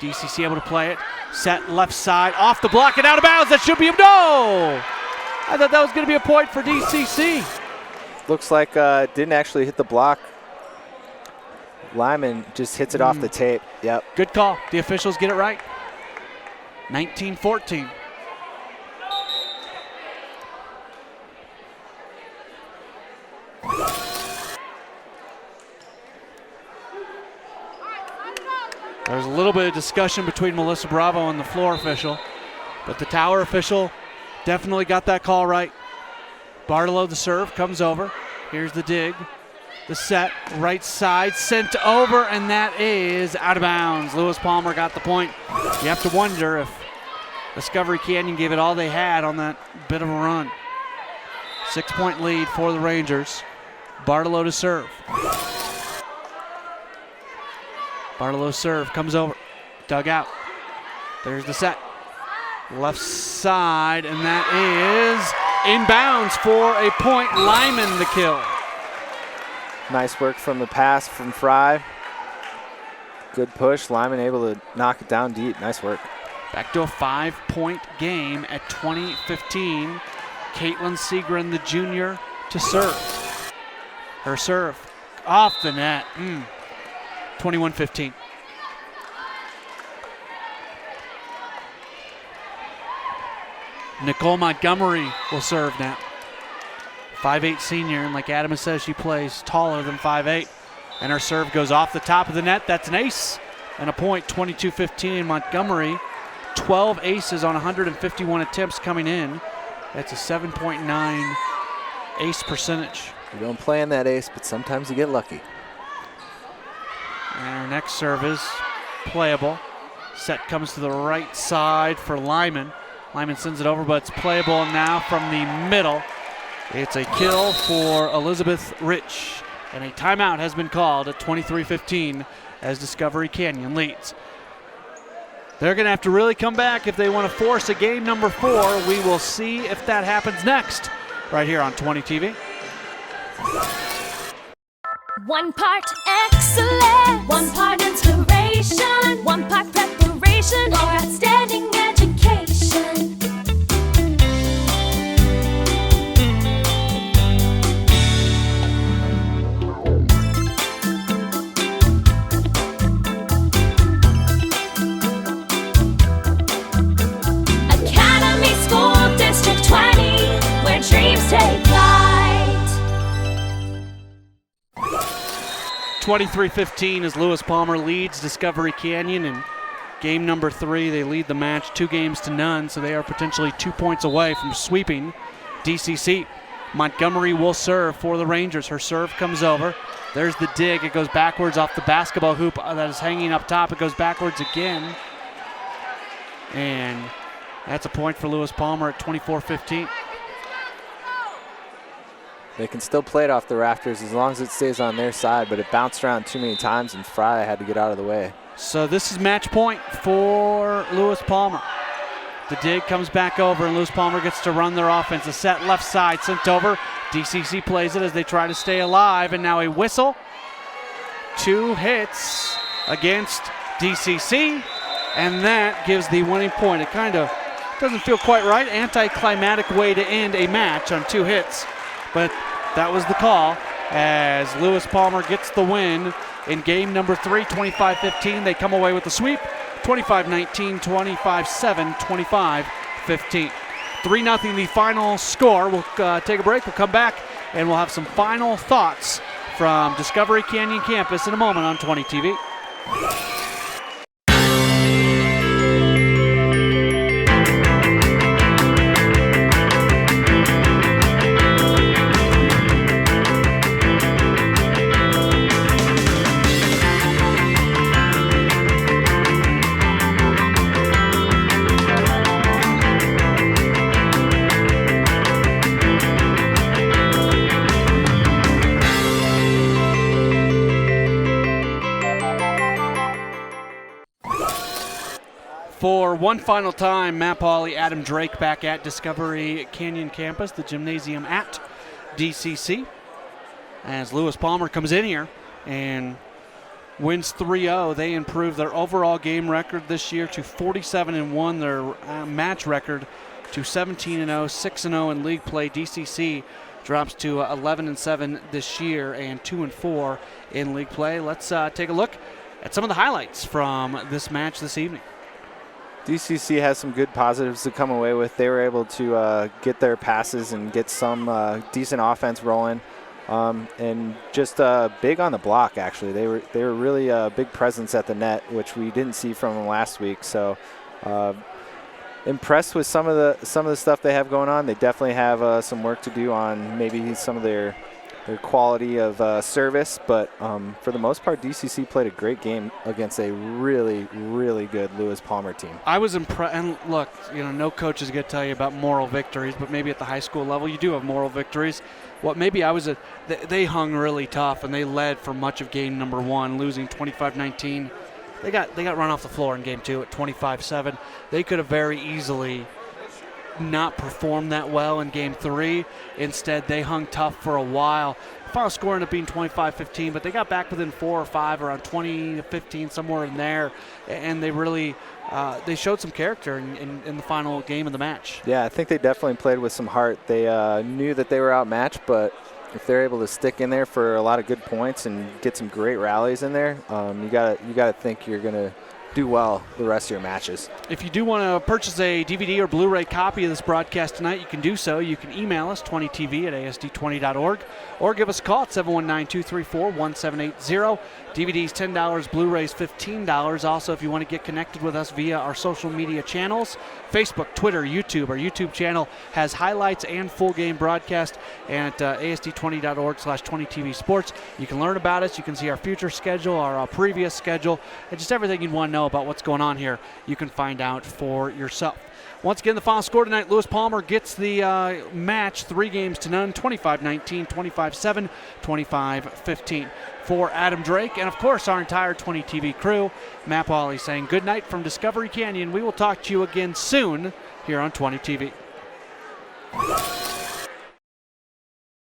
Speaker 7: DCC able to play it. Set left side, off the block and out of bounds. That should be a no! I thought that was going to be a point for DCC.
Speaker 9: Looks like didn't actually hit the block. Lyman just hits it off the tape. Yep.
Speaker 7: Good call. The officials get it right. 19-14. There's a little bit of discussion between Melissa Bravo and the floor official, but the tower official definitely got that call right. Barlow, the serve, comes over. Here's the dig. The set, right side, sent over, and that is out of bounds. Lewis Palmer got the point. You have to wonder if Discovery Canyon gave it all they had on that bit of a run. 6-point lead for the Rangers. Barlow to serve. Barlow's serve comes over, dug out. There's the set. Left side, and that is inbounds for a point. Lyman the kill.
Speaker 9: Nice work from the pass from Fry. Good push. Lyman able to knock it down deep. Nice work.
Speaker 7: Back to a 5-point game at 20-15. Caitlin Segrin, the junior, to serve. Her serve off the net. 21-15. Nicole Montgomery will serve now. 5'8" senior, and like Adama says, she plays taller than 5'8". And her serve goes off the top of the net. That's an ace and a point. 22-15. Montgomery, 12 aces on 151 attempts coming in. That's a 7.9 ace percentage.
Speaker 9: You don't play in that ace, but sometimes you get lucky.
Speaker 7: And our next serve is playable. Set comes to the right side for Lyman. Lyman sends it over, but it's playable now from the middle. It's a kill for Elizabeth Rich. And a timeout has been called at 23-15 as Discovery Canyon leads. They're going to have to really come back if they want to force a game number 4. We will see if that happens next, right here on 20 TV.
Speaker 10: One part excellence, one part inspiration, one part preparation for outstanding education. Academy School District 20, where dreams take flight.
Speaker 7: 23-15 as Lewis Palmer leads Discovery Canyon in game number 3. They lead the match 2-0, so they are potentially 2 points away from sweeping DCC. Montgomery will serve for the Rangers. Her serve comes over. There's the dig. It goes backwards off the basketball hoop that is hanging up top. It goes backwards again. And that's a point for Lewis Palmer at 24-15.
Speaker 9: They can still play it off the rafters as long as it stays on their side, but it bounced around too many times and Fry had to get out of the way.
Speaker 7: So this is match point for Lewis Palmer. The dig comes back over and Lewis Palmer gets to run their offense. A set left side sent over. DCC plays it as they try to stay alive, and now a whistle. 2 hits against DCC, and that gives the winning point. It kind of doesn't feel quite right. Anticlimactic way to end a match on 2 hits. But that was the call as Lewis Palmer gets the win in game number 3, 25-15. They come away with the sweep, 25-19, 25-7, 25-15. 3-0 the final score. We'll take a break. We'll come back and we'll have some final thoughts from Discovery Canyon campus in a moment on 20 TV. For one final time, Matt Pauley, Adam Drake back at Discovery Canyon campus, the gymnasium at DCC. As Lewis Palmer comes in here and wins 3-0, they improve their overall game record this year to 47-1, their match record to 17-0, 6-0 in league play. DCC drops to 11-7 this year and 2-4 in league play. Let's take a look at some of the highlights from this match this evening.
Speaker 9: DCC has some good positives to come away with. They were able to get their passes and get some decent offense rolling, and just big on the block. Actually, they were really a big presence at the net, which we didn't see from them last week. So impressed with some of the stuff they have going on. They definitely have some work to do on maybe some of their quality of service, but for the most part, DCC played a great game against a really, really good Lewis Palmer team.
Speaker 7: I was impressed, and look, no coach is going to tell you about moral victories, but maybe at the high school level, you do have moral victories. What maybe they hung really tough, and they led for much of game number 1, losing 25-19. They got run off the floor in game 2 at 25-7. They could have very easily not perform that well in Game 3. Instead, they hung tough for a while. Final score ended up being 25-15, but they got back within 4 or 5, around 20-15, somewhere in there, and they really they showed some character in the final game of the match.
Speaker 9: Yeah, I think they definitely played with some heart. They knew that they were outmatched, but if they're able to stick in there for a lot of good points and get some great rallies in there, you gotta think you're gonna do well the rest of your matches.
Speaker 7: If you do want to purchase a DVD or Blu-ray copy of this broadcast tonight, you can do so. You can email us 20tv@asd20.org or give us a call at 719-234-1780. DVDs $10, Blu-rays $15. Also, if you want to get connected with us via our social media channels, Facebook, Twitter, YouTube. Our YouTube channel has highlights and full game broadcast at asd20.org/20tv sports. You can learn about us. You can see our future schedule, our previous schedule, and just everything you'd want to know about what's going on here. You can find out for yourself. Once again, the final score tonight, Lewis Palmer gets the match 3-0, 25-19, 25-7, 25-15. For Adam Drake and, of course, our entire 20 TV crew, Matt Wally saying good night from Discovery Canyon. We will talk to you again soon here on 20 TV.